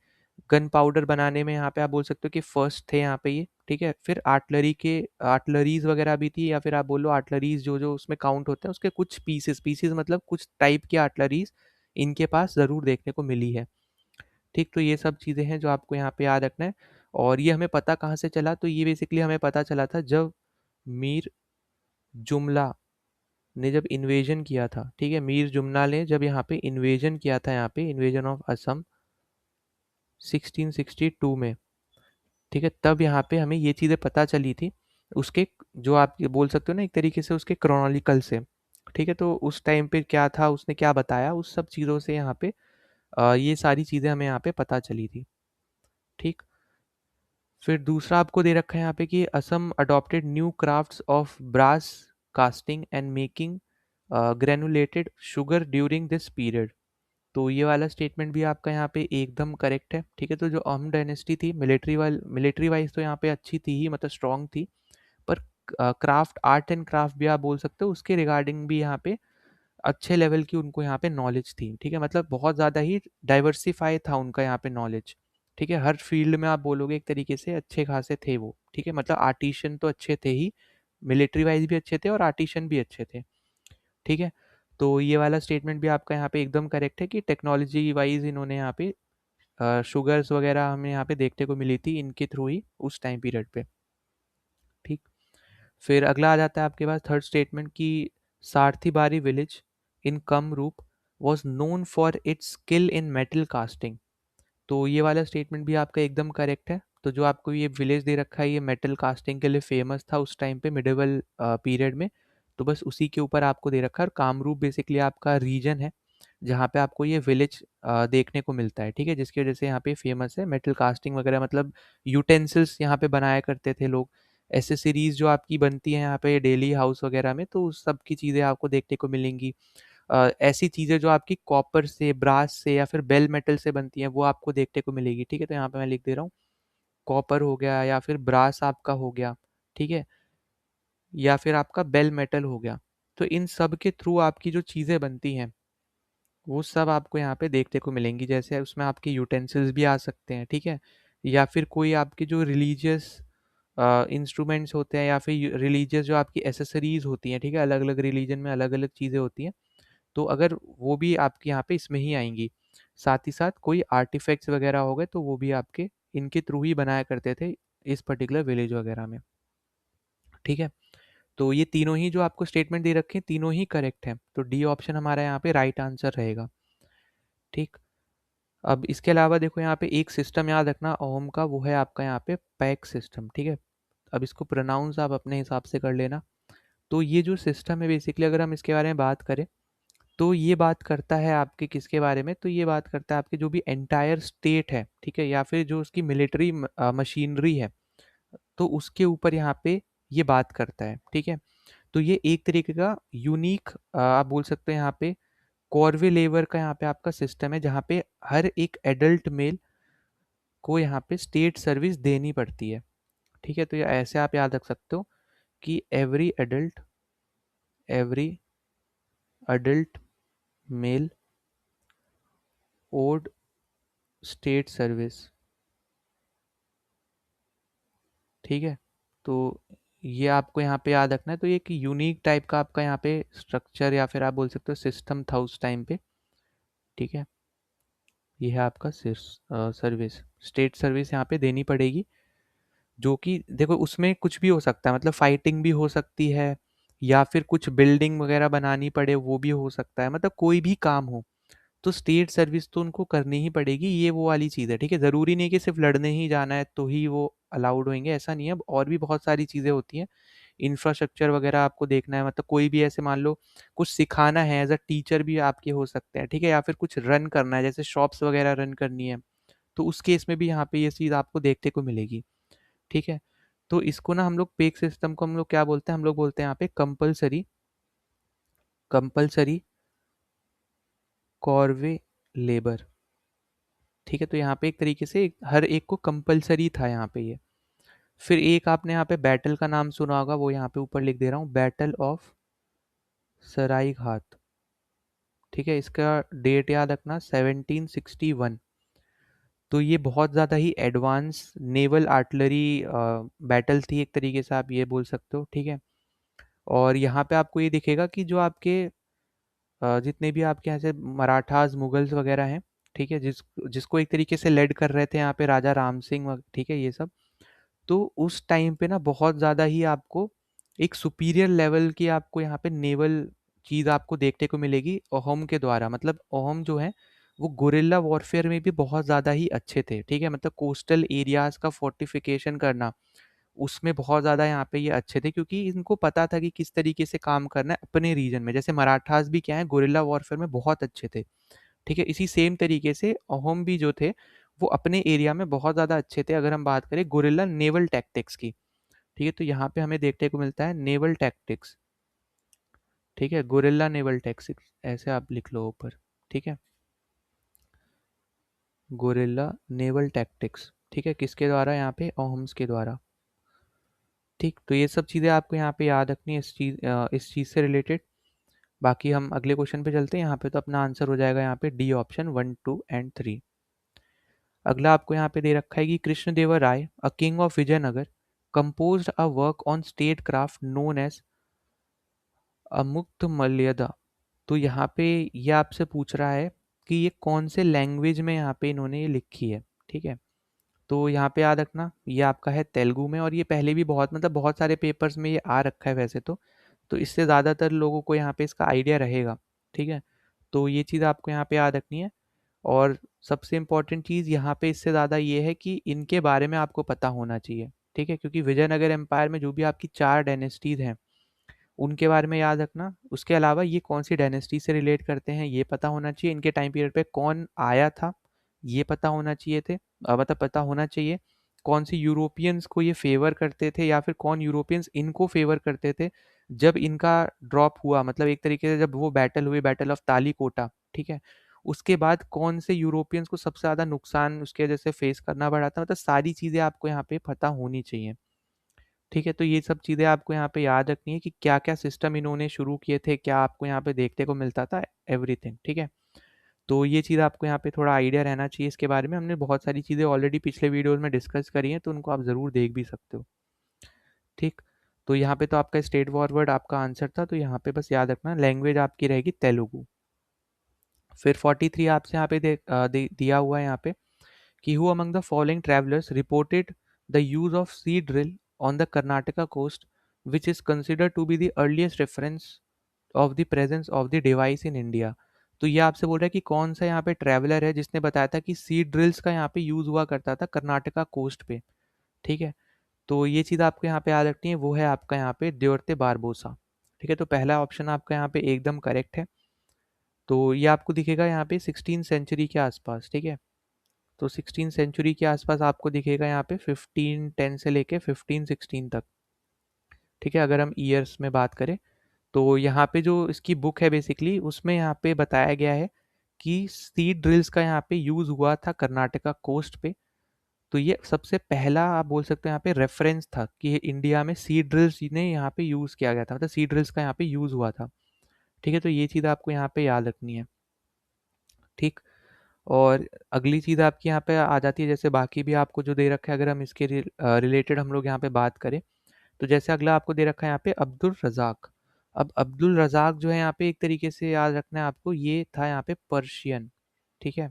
गन पाउडर बनाने में यहाँ पे आप बोल सकते हो कि फर्स्ट थे यहाँ पे ये, ठीक है? फिर आर्टलरीज वगैरह भी थी, या फिर आप बोलो आर्टलरीज जो जो उसमें काउंट होते हैं, उसके कुछ पीसेस मतलब कुछ टाइप की आर्टलरीज इनके पास ज़रूर देखने को मिली है, ठीक? तो ये सब चीज़ें हैं जो आपको यहाँ पे याद रखना है। और ये हमें पता कहाँ से चला, तो ये बेसिकली हमें पता चला था जब मीर जुमला ने जब इन्वेजन किया था, ठीक है? मीर जुमला ने जब यहाँ पे इन्वेजन किया था, यहाँ पे इन्वेजन ऑफ असम 1662 में, ठीक है? तब यहाँ पे हमें ये चीज़ें पता चली थी, उसके जो आप ये बोल सकते हो ना एक तरीके से उसके क्रोनोलॉजिकल से, ठीक है? तो उस टाइम पे क्या था, उसने क्या बताया, उस सब चीज़ों से यहाँ पे ये सारी चीज़ें हमें यहाँ पे पता चली थी, ठीक? फिर दूसरा आपको दे रखा है यहाँ पे कि Assam adopted new crafts of brass casting and making granulated sugar during this period. तो ये वाला स्टेटमेंट भी आपका यहाँ पे एकदम करेक्ट है, ठीक है? तो जो अहम डायनेस्टी थी, मिलिट्री वाइज तो यहाँ पे अच्छी थी ही, मतलब स्ट्रांग थी, पर क्राफ्ट, आर्ट एंड क्राफ्ट भी आप बोल सकते हो, उसके रिगार्डिंग भी यहाँ पे अच्छे लेवल की उनको यहाँ पे नॉलेज थी, ठीक है? मतलब बहुत ज़्यादा ही डाइवर्सिफाई था उनका यहाँ पे नॉलेज, ठीक है? हर फील्ड में आप बोलोगे एक तरीके से अच्छे खासे थे वो, ठीक है? मतलब आर्टिशन तो अच्छे थे ही, मिलिट्री वाइज भी अच्छे थे और आर्टिशन भी अच्छे थे, ठीक है? तो ये वाला स्टेटमेंट भी आपका यहाँ पे एकदम करेक्ट है कि टेक्नोलॉजी वाइज इन्होंने यहाँ पे शुगर्स वगैरह हमें यहाँ पे देखने को मिली थी इनके थ्रू ही उस टाइम पीरियड पे, ठीक? फिर अगला आ जाता है आपके पास थर्ड स्टेटमेंट कि Sarthebari village in Kamrup was known for its skill in metal casting. तो ये वाला स्टेटमेंट भी आपका एकदम करेक्ट है। तो जो आपको ये विलेज दे रखा है, ये मेटल कास्टिंग के लिए फेमस था उस टाइम पे मिडिवल पीरियड में। तो बस उसी के ऊपर आपको दे रखा है, और कामरूप बेसिकली आपका रीजन है जहाँ पे आपको ये विलेज देखने को मिलता है, ठीक है? जिसकी वजह से यहाँ पे फेमस है मेटल कास्टिंग वगैरह, मतलब यूटेंसिल्स यहाँ पे बनाया करते थे लोग, एसेसरीज जो आपकी बनती हैं यहाँ पे डेली हाउस वगैरह में, तो उस सब की चीज़ें आपको देखने को मिलेंगी। ऐसी चीज़ें जो आपकी कॉपर से, ब्रास से या फिर बेल मेटल से बनती हैं, वो आपको देखने को मिलेगी, ठीक है? तो यहाँ पे मैं लिख दे रहा हूँ, कॉपर हो गया या फिर ब्रास आपका हो गया, ठीक है? या फिर आपका बेल मेटल हो गया। तो इन सब के थ्रू आपकी जो चीज़ें बनती हैं, वो सब आपको यहाँ पे देखने को मिलेंगी। जैसे उसमें आपके यूटेंसिल्स भी आ सकते हैं, ठीक है? या फिर कोई आपके जो रिलीजियस इंस्ट्रूमेंट्स होते हैं, या फिर रिलीजियस जो आपकी एसेसरीज होती हैं, ठीक है? अलग अलग रिलीजन में अलग अलग चीज़ें होती हैं, तो अगर वो भी आपके यहाँ पे इसमें ही आएंगी। साथ ही साथ कोई आर्टिफैक्ट्स वगैरह हो गए तो वो भी आपके इनके थ्रू ही बनाया करते थे इस पर्टिकुलर विलेज वगैरह में। ठीक है, तो ये तीनों ही जो आपको स्टेटमेंट दे रखे हैं तीनों ही करेक्ट हैं, तो डी ऑप्शन हमारा यहाँ पे राइट आंसर रहेगा। ठीक, अब इसके अलावा देखो यहाँ पे एक सिस्टम याद रखना ओम का, वो है आपका यहाँ पे पैक सिस्टम। ठीक है, अब इसको प्रोनाउंस आप अपने हिसाब से कर लेना। तो ये जो सिस्टम है बेसिकली अगर हम इसके बारे में बात करें तो ये बात करता है आपके किसके बारे में, तो ये बात करता है आपके जो भी एंटायर स्टेट है, ठीक है, या फिर जो उसकी मिलिट्री मशीनरी है, तो उसके ऊपर यहाँ पे ये बात करता है। ठीक है, तो ये एक तरीके का यूनिक आप बोल सकते हैं यहाँ पे कॉर्वे लेवर का यहाँ पे आपका सिस्टम है, जहाँ पे हर एक एडल्ट मेल को यहाँ पे स्टेट सर्विस देनी पड़ती है। ठीक है, तो ये ऐसे आप याद रख सकते हो कि every adult male owed state service. ठीक है, तो ये आपको यहाँ पे याद रखना है। तो ये एक यूनिक टाइप का आपका यहाँ पे स्ट्रक्चर या फिर आप बोल सकते हो सिस्टम था उस टाइम पे। ठीक है, ये है आपका सर्विस, स्टेट सर्विस यहाँ पे देनी पड़ेगी, जो कि देखो उसमें कुछ भी हो सकता है, मतलब फाइटिंग भी हो सकती है या फिर कुछ बिल्डिंग वगैरह बनानी पड़े वो भी हो सकता है, मतलब कोई भी काम हो तो स्टेट सर्विस तो उनको करनी ही पड़ेगी, ये वो वाली चीज़ है। ठीक है, ज़रूरी नहीं कि सिर्फ लड़ने ही जाना है तो ही वो अलाउड होंगे, ऐसा नहीं है, और भी बहुत सारी चीज़ें होती हैं। इंफ्रास्ट्रक्चर वगैरह आपको देखना है, मतलब कोई भी ऐसे मान लो कुछ सिखाना है, एज अ टीचर भी आपके हो सकते हैं। ठीक है, या फिर कुछ रन करना है, जैसे शॉप्स वगैरह रन करनी है, तो उस केस में भी यहाँ पे ये चीज़ आपको देखने को मिलेगी। ठीक है, तो इसको ना हम लोग पेक सिस्टम को हम लोग क्या बोलते हैं, हम लोग बोलते हैं यहाँ पे कंपल्सरी कॉर्वे लेबर। ठीक है, तो यहाँ पे एक तरीके से हर एक को कंपलसरी था यहाँ पे ये। फिर एक आपने यहाँ पे बैटल का नाम सुना होगा, वो यहाँ पे ऊपर लिख दे रहा हूँ, बैटल ऑफ सराई घाट। ठीक है, इसका डेट याद रखना 1761। तो ये बहुत ज़्यादा ही एडवांस नेवल आर्टिलरी बैटल थी, एक तरीके से आप ये बोल सकते हो। ठीक है, और यहाँ पे आपको ये दिखेगा कि जो आपके जितने भी आपके यहाँ से मराठास मुगल्स वगैरह हैं, ठीक है, जिसको एक तरीके से लेड कर रहे थे यहाँ पे राजा राम सिंह ठीक है, ये सब, तो उस टाइम पे ना बहुत ज़्यादा ही आपको एक सुपीरियर लेवल की आपको यहाँ पे नेवल चीज़ आपको देखने को मिलेगी अहोम के द्वारा। मतलब अहोम जो है वो गुरिल्ला वॉरफेयर में भी बहुत ज़्यादा ही अच्छे थे। ठीक है, मतलब कोस्टल एरियाज का फोर्टिफिकेशन करना उसमें बहुत ज़्यादा यहाँ पे ये अच्छे थे, क्योंकि इनको पता था कि किस तरीके से काम करना है अपने रीजन में। जैसे मराठास भी क्या है गुरिल्ला वॉरफेयर में बहुत अच्छे थे। ठीक है, इसी सेम तरीके से अहोम भी जो थे वो अपने एरिया में बहुत ज़्यादा अच्छे थे, अगर हम बात करें गुरिल्ला नेवल टैक्टिक्स की। ठीक है, तो यहाँ पे हमें देखने को मिलता है नेवल टैक्टिक्स। ठीक है, गुरिल्ला नेवल टैक्टिक्स ऐसे आप लिख लो ऊपर। ठीक है, गुरिल्ला नेवल टैक्टिक्स। ठीक है, किसके द्वारा, यहाँ पे अहोम्स के द्वारा। ठीक, तो ये सब चीज़ें आपको यहाँ पे याद रखनी है इस चीज़ से रिलेटेड। बाकी हम अगले क्वेश्चन पे चलते हैं। यहाँ पे तो अपना आंसर हो जाएगा यहाँ पे डी ऑप्शन 1, 2 एंड 3। अगला आपको यहाँ पे दे रखा है कि Krishnadevaraya a king of Vijayanagara composed a work on state craft known as Amukta Malyada. तो यहाँ पे ये आपसे पूछ रहा है कि ये कौन से लैंग्वेज में यहाँ पे इन्होंने ये लिखी है। ठीक है, तो यहाँ पे याद रखना ये आपका है तेलुगु में, और ये पहले भी बहुत मतलब बहुत सारे पेपर्स में ये आ रखा है वैसे तो इससे ज़्यादातर लोगों को यहाँ पे इसका आइडिया रहेगा। ठीक है, तो ये चीज़ आपको यहाँ पे याद रखनी है। और सबसे इम्पोर्टेंट चीज़ यहाँ पे इससे ज़्यादा ये है कि इनके बारे में आपको पता होना चाहिए। ठीक है, क्योंकि विजयनगर एम्पायर में जो भी आपकी 4 डायनेस्टीज़ हैं उनके बारे में याद रखना। उसके अलावा ये कौन सी डायनेस्टी से रिलेट करते हैं ये पता होना चाहिए। इनके टाइम पीरियड पे कौन आया था ये पता होना चाहिए मतलब पता होना चाहिए। कौन सी यूरोपियंस को ये फेवर करते थे या फिर कौन यूरोपियंस इनको फेवर करते थे जब इनका ड्रॉप हुआ, मतलब एक तरीके से जब वो बैटल हुई, बैटल ऑफ तालीकोटा। ठीक है, उसके बाद कौन से यूरोपियंस को सबसे ज़्यादा नुकसान उसके वजह से फेस करना पड़ा था, मतलब सारी चीज़ें आपको यहाँ पे पता होनी चाहिए। ठीक है, तो ये सब चीज़ें आपको यहाँ पे याद रखनी है कि क्या-क्या सिस्टम इन्होंने शुरू किए थे, क्या आपको यहाँ पे देखने को मिलता था, एवरीथिंग। ठीक है, तो ये चीज़ आपको यहाँ पे थोड़ा आइडिया रहना चाहिए इसके बारे में। हमने बहुत सारी चीज़ें ऑलरेडी पिछले वीडियोज़ में डिस्कस करी हैं, तो उनको आप ज़रूर देख भी सकते हो। ठीक, तो यहाँ पे तो आपका स्ट्रेट फॉरवर्ड आपका आंसर था, तो यहाँ पे बस याद रखना लैंग्वेज आपकी रहेगी तेलुगु। फिर 43 आपसे यहाँ पे दिया हुआ है यहाँ पे कि who among the following travellers reported the use of seed drill on the Karnataka coast which is considered to be the earliest reference of the presence of the device in India. तो ये आपसे बोल रहा है कि कौन सा यहाँ पे ट्रैवलर है जिसने बताया था कि सी ड्रिल्स का यहाँ पे यूज हुआ करता था कर्नाटका कोस्ट पे। ठीक है, तो ये चीज़ आपको यहाँ पे याद रखनी है, वो है आपका यहाँ पे द्योरते बारबोसा। ठीक है, तो पहला ऑप्शन आपका यहाँ पे एकदम करेक्ट है। तो ये आपको दिखेगा यहाँ पे 16 सेंचुरी के आसपास। ठीक है, तो 16 सेंचुरी के आसपास आपको दिखेगा यहाँ पे 1510 से लेके 1516 तक। ठीक है, अगर हम ईयर्स में बात करें तो यहाँ पे जो इसकी बुक है बेसिकली उसमें यहाँ पे बताया गया है कि सीड ड्रिल्स का यहाँ पे यूज़ हुआ था कर्नाटका कोस्ट पे। तो ये सबसे पहला आप बोल सकते हो यहाँ पे रेफरेंस था कि इंडिया में सीड ड्रिल्स ने यहाँ पे यूज़ किया गया था, मतलब सीड ड्रिल्स का यहाँ पे यूज़ हुआ था। ठीक है, तो ये चीज़ आपको यहाँ पे याद रखनी है। ठीक, और अगली चीज़ आपकी यहाँ पे आ जाती है, जैसे बाकी भी आपको जो दे रखा है, अगर हम इसके रिलेटेड हम लोग यहाँ पे बात करें तो जैसे अगला आपको दे रखा है यहाँ पे अब्दुल रज़ाक। अब अब्दुल रज़ाक जो है यहाँ पे एक तरीके से याद रखना है आपको, ये था यहाँ पे पर्शियन। ठीक है,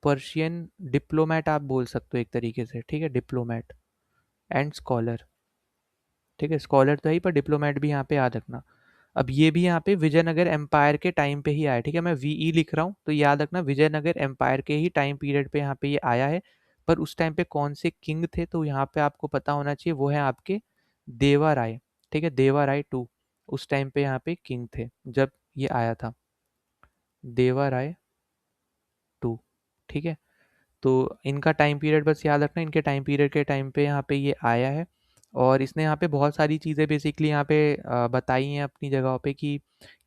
पर्शियन डिप्लोमेट आप बोल सकते हो एक तरीके से। ठीक है, डिप्लोमेट एंड स्कॉलर। ठीक है, स्कॉलर तो है ही पर डिप्लोमेट भी यहाँ पे याद रखना। अब ये भी यहाँ पे विजयनगर एम्पायर के टाइम पे ही आया। ठीक है, मैं वीई लिख रहा हूँ तो याद रखना विजयनगर एम्पायर के ही टाइम पीरियड पे यहाँ पे ये आया है। पर उस टाइम पे कौन से किंग थे तो यहाँ पे आपको पता होना चाहिए, वो है आपके देवा राय। ठीक है, देवा राय टू उस टाइम पे यहाँ पे किंग थे जब ये आया था, देवा राय टू। ठीक है, तो इनका टाइम पीरियड बस याद रखना, इनके टाइम पीरियड के टाइम पे यहाँ पे ये आया है। और इसने यहाँ पे बहुत सारी चीज़ें बेसिकली यहाँ पे बताई हैं अपनी जगह पे कि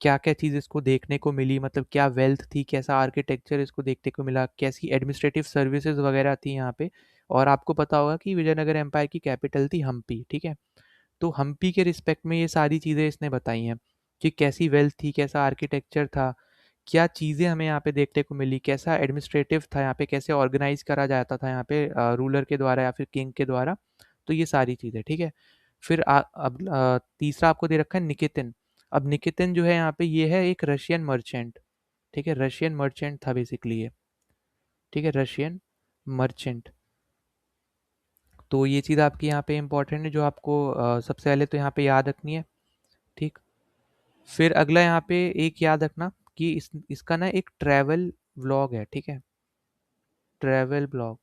क्या क्या चीज़ इसको देखने को मिली, मतलब क्या वेल्थ थी, कैसा आर्किटेक्चर इसको देखने को मिला, कैसी एडमिनिस्ट्रेटिव सर्विसेज वगैरह थी यहाँ पे। और आपको पता होगा कि विजयनगर एम्पायर की कैपिटल थी हम्पी। ठीक है, तो हम्पी के रिस्पेक्ट में ये सारी चीज़ें इसने बताई हैं कि कैसी वेल्थ थी, कैसा आर्किटेक्चर था, क्या चीज़ें हमें यहाँ पे देखने को मिली, कैसा एडमिनिस्ट्रेटिव था यहाँ पे, कैसे ऑर्गेनाइज करा जाता था यहाँ पे रूलर के द्वारा या फिर किंग के द्वारा। तो ये सारी चीज़ें। ठीक है, फिर अब तीसरा आपको दे रखा है निकितिन। अब निकितिन जो है यहाँ पे ये है एक रशियन मर्चेंट। ठीक है, रशियन मर्चेंट था बेसिकली ये। ठीक है, रशियन मर्चेंट। तो ये चीज़ आपकी यहाँ पे इंपॉर्टेंट है जो आपको सबसे पहले तो यहाँ पे याद रखनी है। ठीक, फिर अगला यहाँ पे एक याद रखना कि इसका ना एक ट्रैवल व्लॉग है। ठीक है, ट्रैवल ब्लॉग,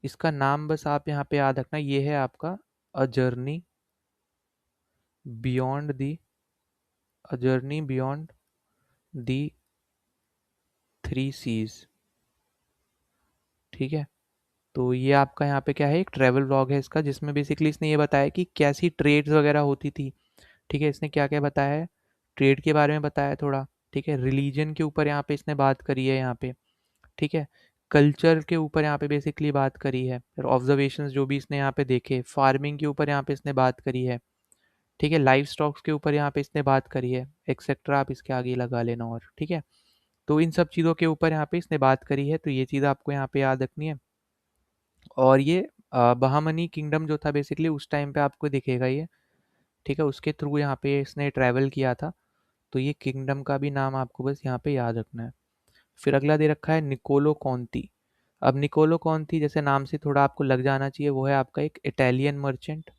इसका नाम बस आप यहाँ पे याद रखना, ये है आपका a journey beyond the, a journey beyond the three seas. ठीक है, तो ये आपका यहाँ पे क्या है, एक ट्रैवल व्लॉग है इसका, जिसमें बेसिकली इसने ये बताया कि कैसी ट्रेड्स वगैरह होती थी। ठीक है, इसने क्या क्या बताया है, ट्रेड के बारे में बताया है थोड़ा। ठीक है, रिलीजन के ऊपर यहाँ पे इसने बात करी है यहाँ पे। ठीक है, कल्चर के ऊपर यहाँ पे बेसिकली बात करी है, फिर ऑब्जर्वेशंस जो भी इसने यहाँ पे देखे, फार्मिंग के ऊपर यहाँ पे इसने बात करी है। ठीक है, लाइफ स्टॉक्स के ऊपर यहाँ पे इसने बात करी है, एक्सेट्रा आप इसके आगे लगा लेना। और ठीक है, तो इन सब चीज़ों के ऊपर यहाँ पे इसने बात करी है, तो ये चीज़ आपको यहाँ पे याद रखनी है। और ये बहामनी किंगडम जो था बेसिकली उस टाइम पे आपको दिखेगा ये। ठीक है, उसके थ्रू यहाँ पे इसने ट्रैवल किया था, तो ये किंगडम का भी नाम आपको बस यहाँ पे याद रखना है। फिर अगला दे रखा है निकोलो कॉन्ती। अब निकोलो कॉन्ती जैसे नाम से थोड़ा आपको लग जाना चाहिए, वो है आपका एक इटालियन मर्चेंट।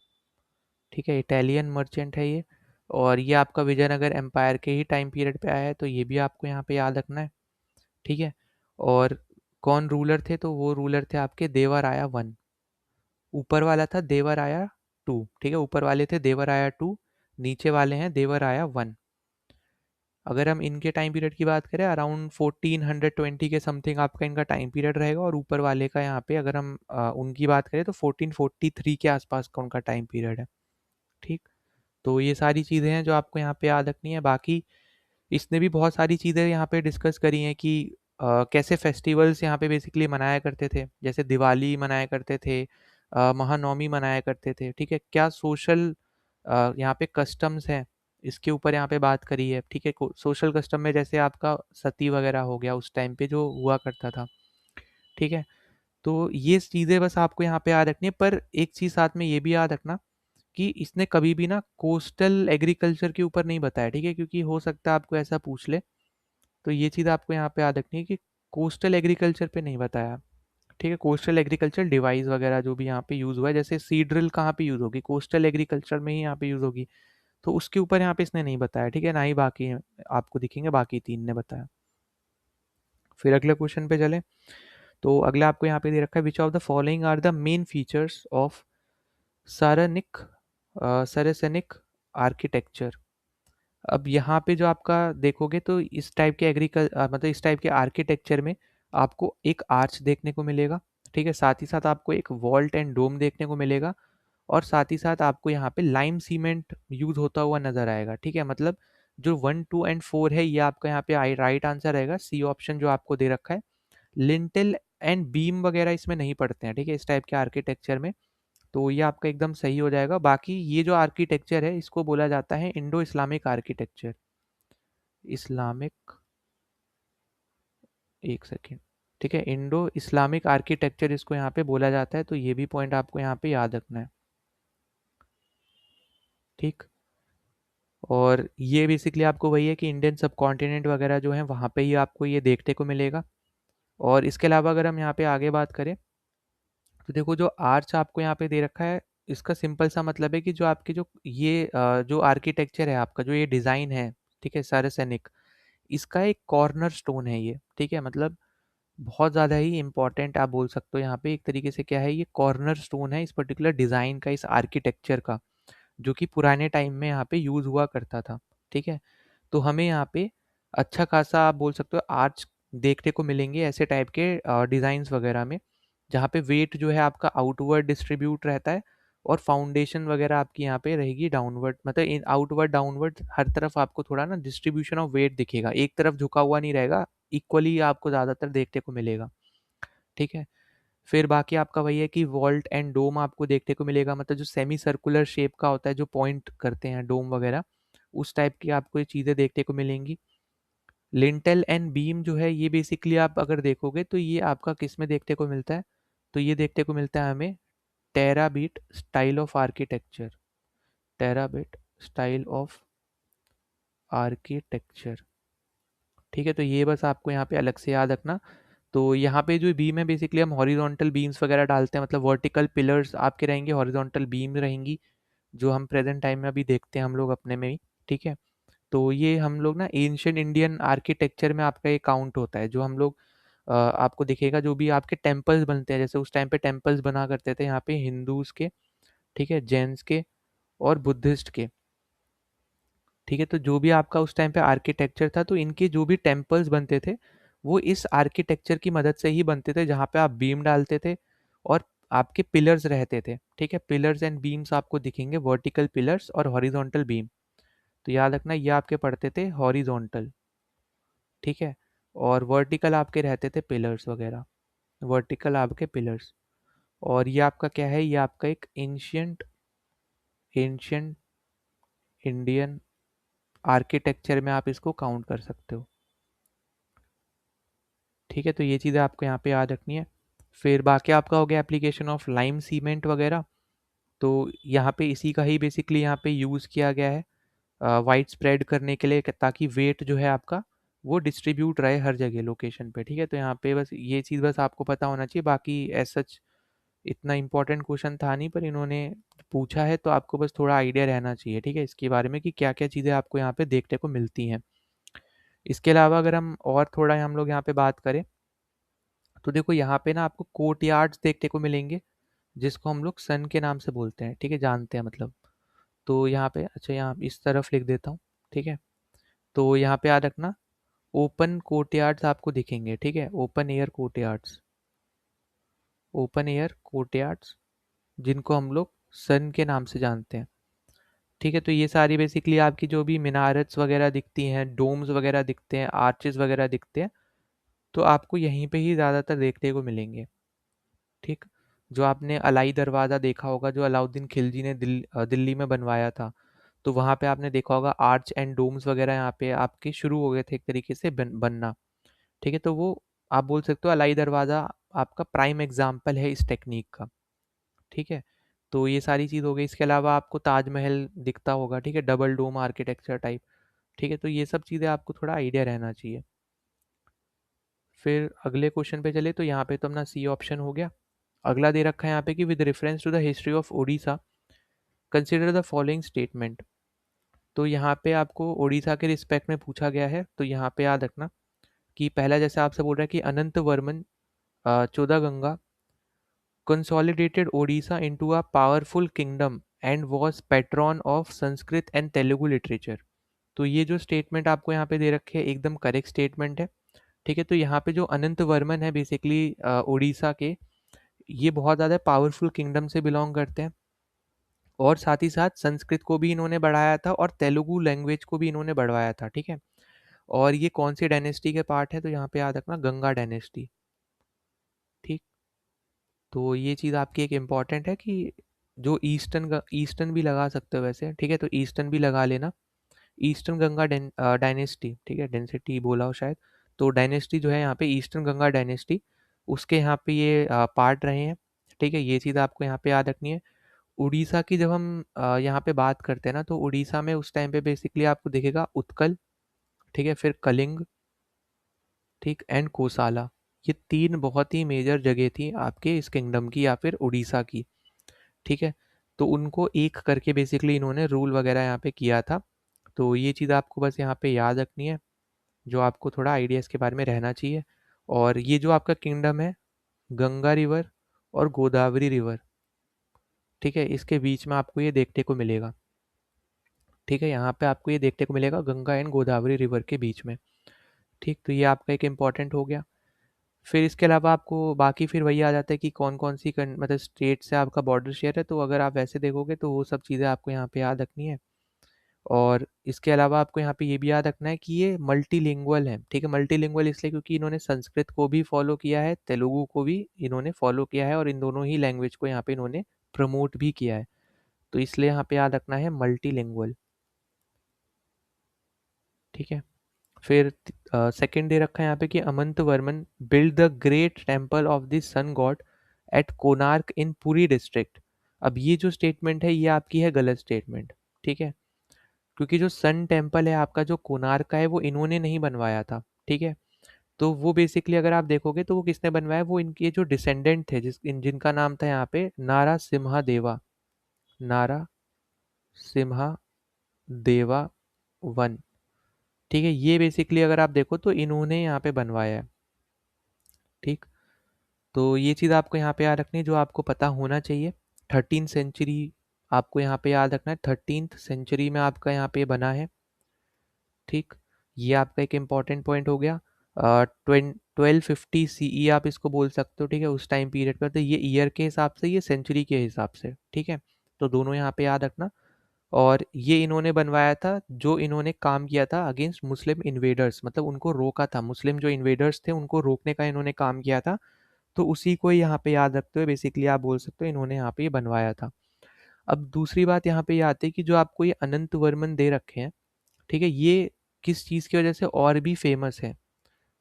ठीक है, इटालियन मर्चेंट है ये, और ये आपका विजयनगर एम्पायर के ही टाइम पीरियड पे आया है, तो ये भी आपको यहाँ पे याद रखना है। ठीक है, और कौन रूलर थे, तो वो रूलर थे आपके देवराया वन। ऊपर वाला था देवराया टू। ठीक है, ऊपर वाले थे देवराया टू, नीचे वाले हैं देवराया वन। अगर हम इनके टाइम पीरियड की बात करें अराउंड 1420 के समथिंग आपका इनका टाइम पीरियड रहेगा, और ऊपर वाले का यहाँ पे अगर हम उनकी बात करें तो 1443 के आसपास का उनका टाइम पीरियड है। ठीक, तो ये सारी चीज़ें हैं जो आपको यहाँ पे याद रखनी है। बाकी इसने भी बहुत सारी चीज़ें यहाँ पे डिस्कस करी हैं कि कैसे फेस्टिवल्स यहाँ पे बेसिकली मनाया करते थे, जैसे दिवाली मनाया करते थे, महानवमी मनाया करते थे। ठीक है, क्या सोशल यहाँ पे कस्टम्स हैं, इसके ऊपर यहाँ पे बात करी है। ठीक है, सोशल कस्टम में जैसे आपका सती वगैरह हो गया उस टाइम पे जो हुआ करता था। ठीक है, तो ये चीज़ें बस आपको यहाँ पे याद रखनी है, पर एक चीज़ साथ में ये भी याद रखना कि इसने कभी भी ना कोस्टल एग्रीकल्चर के ऊपर नहीं बताया। ठीक है, क्योंकि हो सकता है आपको ऐसा पूछ ले तो ये चीज़ आपको यहाँ पे याद रखनी है कि कोस्टल एग्रीकल्चर पे नहीं बताया, ठीक है। कोस्टल एग्रीकल्चर डिवाइस वगैरह जो भी यहाँ पे यूज़ हुआ है, जैसे सीड ड्रिल कहाँ पे यूज़ होगी, कोस्टल एग्रीकल्चर में ही यहाँ पे यूज़ होगी, तो उसके ऊपर यहाँ पे इसने नहीं बताया, ठीक है, ना ही बाकी आपको दिखेंगे बाकी 3 ने बताया। फिर अगले क्वेश्चन पे चलें, तो अगला आपको यहाँ पे दे रखा है, which of the following are the main features of Saracenic Saracenic architecture. अब यहाँ पे जो आपका देखोगे तो इस टाइप के मतलब इस टाइप के आर्किटेक्चर में आपको एक आर्च देखने को मिलेगा, ठीक है, साथ ही साथ आपको एक वॉल्ट एंड डोम देखने को मिलेगा, और साथ ही साथ आपको यहाँ पे लाइम सीमेंट यूज होता हुआ नजर आएगा, ठीक है। मतलब जो 1, 2 एंड 4 है ये आपका यहाँ पे राइट आंसर रहेगा, सी ऑप्शन जो आपको दे रखा है। लिंटेल एंड बीम वगैरह इसमें नहीं पड़ते हैं, ठीक है, इस टाइप के आर्किटेक्चर में, तो ये आपका एकदम सही हो जाएगा। बाकी ये जो आर्किटेक्चर है इसको बोला जाता है इंडो इस्लामिक आर्किटेक्चर। इस्लामिक, एक सेकेंड, ठीक है, इंडो इस्लामिक आर्किटेक्चर इसको यहाँ पे बोला जाता है, तो ये भी पॉइंट आपको यहाँ पे याद रखना है, ठीक। और ये बेसिकली आपको वही है कि इंडियन सब कॉन्टिनेंट वगैरह जो है वहाँ पे ही आपको ये देखने को मिलेगा। और इसके अलावा अगर हम यहाँ पे आगे बात करें, तो देखो जो आर्च आपको यहाँ पे दे रखा है, इसका सिंपल सा मतलब है कि जो आपकी जो ये जो आर्किटेक्चर है आपका, जो ये डिज़ाइन है, ठीक है, सारसैनिक, इसका एक कॉर्नर स्टोन है ये, ठीक है, मतलब बहुत ज़्यादा ही इम्पोर्टेंट आप बोल सकते हो यहाँ पे, एक तरीके से क्या है, ये कॉर्नर स्टोन है इस पर्टिकुलर डिज़ाइन का, इस आर्किटेक्चर का, जो कि पुराने टाइम में यहाँ पे यूज़ हुआ करता था, ठीक है। तो हमें यहाँ पे अच्छा खासा आप बोल सकते हो आर्च देखने को मिलेंगे ऐसे टाइप के डिज़ाइंस वगैरह में, जहाँ पे वेट जो है आपका आउटवर्ड डिस्ट्रीब्यूट रहता है, और फाउंडेशन वगैरह आपकी यहाँ पे रहेगी डाउनवर्ड, मतलब इन आउटवर्ड डाउनवर्ड हर तरफ आपको थोड़ा ना डिस्ट्रीब्यूशन ऑफ वेट दिखेगा, एक तरफ झुका हुआ नहीं रहेगा, इक्वली आपको ज़्यादातर देखने को मिलेगा, ठीक है। फिर बाकी आपका वही है कि वॉल्ट एंड डोम आपको देखने को मिलेगा, मतलब जो सेमी सर्कुलर शेप का होता है, जो पॉइंट करते हैं डोम वगैरह, उस टाइप की आपको ये चीज़ें देखने को मिलेंगी। लिंटेल एंड बीम जो है ये बेसिकली आप अगर देखोगे तो ये आपका किस में देखने को मिलता है, तो ये देखने को मिलता है हमें terabit style of architecture, terabit style of architecture, ठीक है। तो ये बस आपको यहाँ पे अलग से याद रखना। तो यहाँ पे जो बीम है बेसिकली हम हॉरिजॉन्टल बीम्स वगैरह डालते हैं, मतलब वर्टिकल पिलर्स आपके रहेंगे, हॉरिजॉन्टल बीम रहेंगी, जो हम प्रेजेंट टाइम में अभी देखते हैं हम लोग अपने में ही, ठीक है। तो ये हम लोग ना एंशियंट इंडियन आर्किटेक्चर में आपका ये काउंट होता है, जो हम लोग आपको दिखेगा जो भी आपके टेम्पल्स बनते हैं, जैसे उस टाइम पे टेम्पल्स बना करते थे यहाँ पे हिंदूज के, ठीक है, जैन्स के और बुद्धिस्ट के, ठीक है। तो जो भी आपका उस टाइम पे आर्किटेक्चर था, तो इनके जो भी टेम्पल्स बनते थे वो इस आर्किटेक्चर की मदद से ही बनते थे, जहाँ पे आप बीम डालते थे और आपके पिलर्स रहते थे, ठीक है। पिलर्स एंड बीम्स आपको दिखेंगे, वर्टिकल पिलर्स और हॉरिजॉन्टल बीम, तो याद रखना ये आपके पढ़ते थे हॉरिजॉन्टल, ठीक है, और वर्टिकल आपके रहते थे पिलर्स वगैरह, वर्टिकल आपके पिलर्स। और ये आपका क्या है, ये आपका एक एंशियंट एंशियंट इंडियन आर्किटेक्चर में आप इसको काउंट कर सकते हो, ठीक है। तो ये चीज़ें आपको यहाँ पे याद रखनी है। फिर बाकी आपका हो गया एप्लीकेशन ऑफ लाइम सीमेंट वगैरह, तो यहाँ पे इसी का ही बेसिकली यहाँ पे यूज़ किया गया है वाइड स्प्रेड करने के लिए, ताकि वेट जो है आपका वो डिस्ट्रीब्यूट रहे हर जगह लोकेशन पे, ठीक है। तो यहाँ पे बस ये चीज़ बस आपको पता होना चाहिए, बाकी एज सच इतना इंपॉर्टेंट क्वेश्चन था नहीं, पर इन्होंने पूछा है तो आपको बस थोड़ा आइडिया रहना चाहिए, ठीक है, इसके बारे में कि क्या क्या चीज़ें आपको यहाँ पे देखने को मिलती हैं। इसके अलावा अगर हम और थोड़ा हम लोग यहाँ पे बात करें, तो देखो यहाँ पे ना आपको कोर्ट यार्ड्स देखने को मिलेंगे, जिसको हम लोग सन के नाम से बोलते हैं, ठीक है, जानते हैं मतलब। तो यहाँ पे अच्छा यहाँ इस तरफ लिख देता हूँ, ठीक है। तो यहाँ पे याद रखना ओपन कोर्ट यार्ड्स आपको दिखेंगे, ठीक है, open air court yards, open air court yards, जिनको हम लोग सन के नाम से जानते हैं, ठीक है। तो ये सारी बेसिकली आपकी जो भी मिनारट्स वगैरह दिखती हैं, डोम्स वगैरह दिखते हैं, आर्चेस वगैरह दिखते हैं, तो आपको यहीं पे ही ज़्यादातर देखने को मिलेंगे, ठीक। जो आपने अलाई दरवाज़ा देखा होगा, जो अलाउद्दीन खिलजी ने दिल्ली में बनवाया था, तो वहाँ पे आपने देखा होगा आर्च एंड डोम्स वगैरह यहाँ पे आपके शुरू हो गए थे एक तरीके से बनना, ठीक है। तो वो आप बोल सकते हो अलाई दरवाज़ा आपका प्राइम एग्जाम्पल है इस टेक्निक का, ठीक है। तो ये सारी चीज़ हो गई, इसके अलावा आपको ताजमहल दिखता होगा, ठीक है, डबल डोम आर्किटेक्चर टाइप, ठीक है। तो ये सब चीज़ें आपको थोड़ा आइडिया रहना चाहिए। फिर अगले क्वेश्चन पे चले तो यहाँ पे तो अपना सी ऑप्शन हो गया। अगला दे रखा है यहाँ पे कि with reference to the history of Odisha consider the following statement. तो यहाँ पे आपको ओडिशा के रिस्पेक्ट में पूछा गया है, तो यहाँ पे याद रखना कि पहला जैसे आपसे बोल रहा है कि अनंत वर्मन चौदह Ganga consolidated Odisha into a powerful kingdom and was patron of Sanskrit and Telugu literature। तो ये जो स्टेटमेंट आपको यहाँ पे दे रखे है एकदम करेक्ट स्टेटमेंट है। ठीक है, तो यहाँ पे जो अनंत वर्मन है बेसिकली उड़ीसा के, ये बहुत ज़्यादा पावरफुल किंगडम से बिलोंग करते हैं और साथ ही साथ संस्कृत को भी इन्होंने बढ़ाया था और तेलुगु लैंग्वेज को भी इन्होंने बढ़वाया था। ठीक है, और ये कौन सी डायनेस्टी के पार्ट है, तो यहाँ पे याद रखना गंगा डायनेस्टी। ठीक, तो ये चीज़ आपकी एक इम्पॉर्टेंट है कि जो ईस्टर्न भी लगा सकते हो वैसे। ठीक है, तो ईस्टर्न भी लगा लेना। ईस्टर्न गंगा डायनेस्टी, ठीक है, डेंसिटी बोला हो शायद, तो डायनेस्टी जो है यहाँ पे ईस्टर्न गंगा डायनेस्टी, उसके यहाँ पे ये पार्ट रहे हैं। ठीक है, ये चीज़ आपको यहाँ पे याद रखनी है। उड़ीसा की जब हम यहाँ पे बात करते हैं ना, तो उड़ीसा में उस टाइम पे बेसिकली आपको दिखेगा उत्कल, ठीक है, फिर कलिंग, ठीक, एंड कोसाला। ये तीन बहुत ही मेजर जगह थी आपके इस किंगडम की या फिर उड़ीसा की। ठीक है, तो उनको एक करके बेसिकली इन्होंने रूल वगैरह यहाँ पे किया था। तो ये चीज़ आपको बस यहाँ पे याद रखनी है, जो आपको थोड़ा आइडिया इसके बारे में रहना चाहिए। और ये जो आपका किंगडम है, गंगा रिवर और गोदावरी रिवर, ठीक है, इसके बीच में आपको ये देखने को मिलेगा। ठीक है, यहाँ पे आपको ये देखने को मिलेगा गंगा एंड गोदावरी रिवर के बीच में। ठीक, तो ये आपका एक इम्पॉर्टेंट हो गया। फिर इसके अलावा आपको बाकी फिर वही आ जाता है कि कौन कौन सी मतलब स्टेट से आपका बॉर्डर शेयर है, तो अगर आप वैसे देखोगे तो वो सब चीज़ें आपको यहाँ पे याद रखनी है। और इसके अलावा आपको यहाँ पे ये भी याद रखना है कि ये मल्टीलिंगुअल है। ठीक है, मल्टीलिंगुअल इसलिए क्योंकि इन्होंने संस्कृत को भी फॉलो किया है, तेलुगु को भी इन्होंने फॉलो किया है और इन दोनों ही लैंग्वेज को यहाँ पे इन्होंने प्रमोट भी किया है, तो इसलिए यहाँ पे याद रखना है मल्टीलिंगुअल। ठीक है, फिर सेकंड दे रखा है यहाँ पे कि Anant Varman build the great temple of the sun god at Konark in Puri district. अब ये जो स्टेटमेंट है ये आपकी है गलत स्टेटमेंट। ठीक है, क्योंकि जो सन टेम्पल है आपका जो कोणार्क का है वो इन्होंने नहीं बनवाया था। ठीक है, तो वो बेसिकली अगर आप देखोगे तो वो किसने बनवाया, वो इनके जो डिसेंडेंट थे जिनका नाम था यहाँ पे नारा सिम्हा देवा, नारा सिम्हा देवा वन। ठीक है, ये बेसिकली अगर आप देखो तो इन्होंने यहाँ पे बनवाया है। ठीक, तो ये चीज़ आपको यहाँ पे याद रखनी है जो आपको पता होना चाहिए। 13th सेंचुरी आपको यहाँ पे याद रखना है, 13th सेंचुरी में आपका यहाँ पे बना है। ठीक, ये आपका एक इम्पॉर्टेंट पॉइंट हो गया। 1250 CE आप इसको बोल सकते हो। ठीक है, उस टाइम पीरियड पर, तो ये ईयर के हिसाब से, ये सेंचुरी के हिसाब से। ठीक है, तो दोनों यहाँ पे याद रखना। और ये इन्होंने बनवाया था जो इन्होंने काम किया था अगेंस्ट मुस्लिम इन्वेडर्स, मतलब उनको रोका था, मुस्लिम जो इन्वेडर्स थे उनको रोकने का इन्होंने काम किया था। तो उसी को यहाँ पे याद रखते हुए बेसिकली आप बोल सकते हो इन्होंने यहाँ पे ये बनवाया था। अब दूसरी बात यहाँ पे ये आती है कि जो आपको ये अनंत वर्मन दे रखे हैं, ठीक है, ये किस चीज़ की वजह से और भी फेमस है,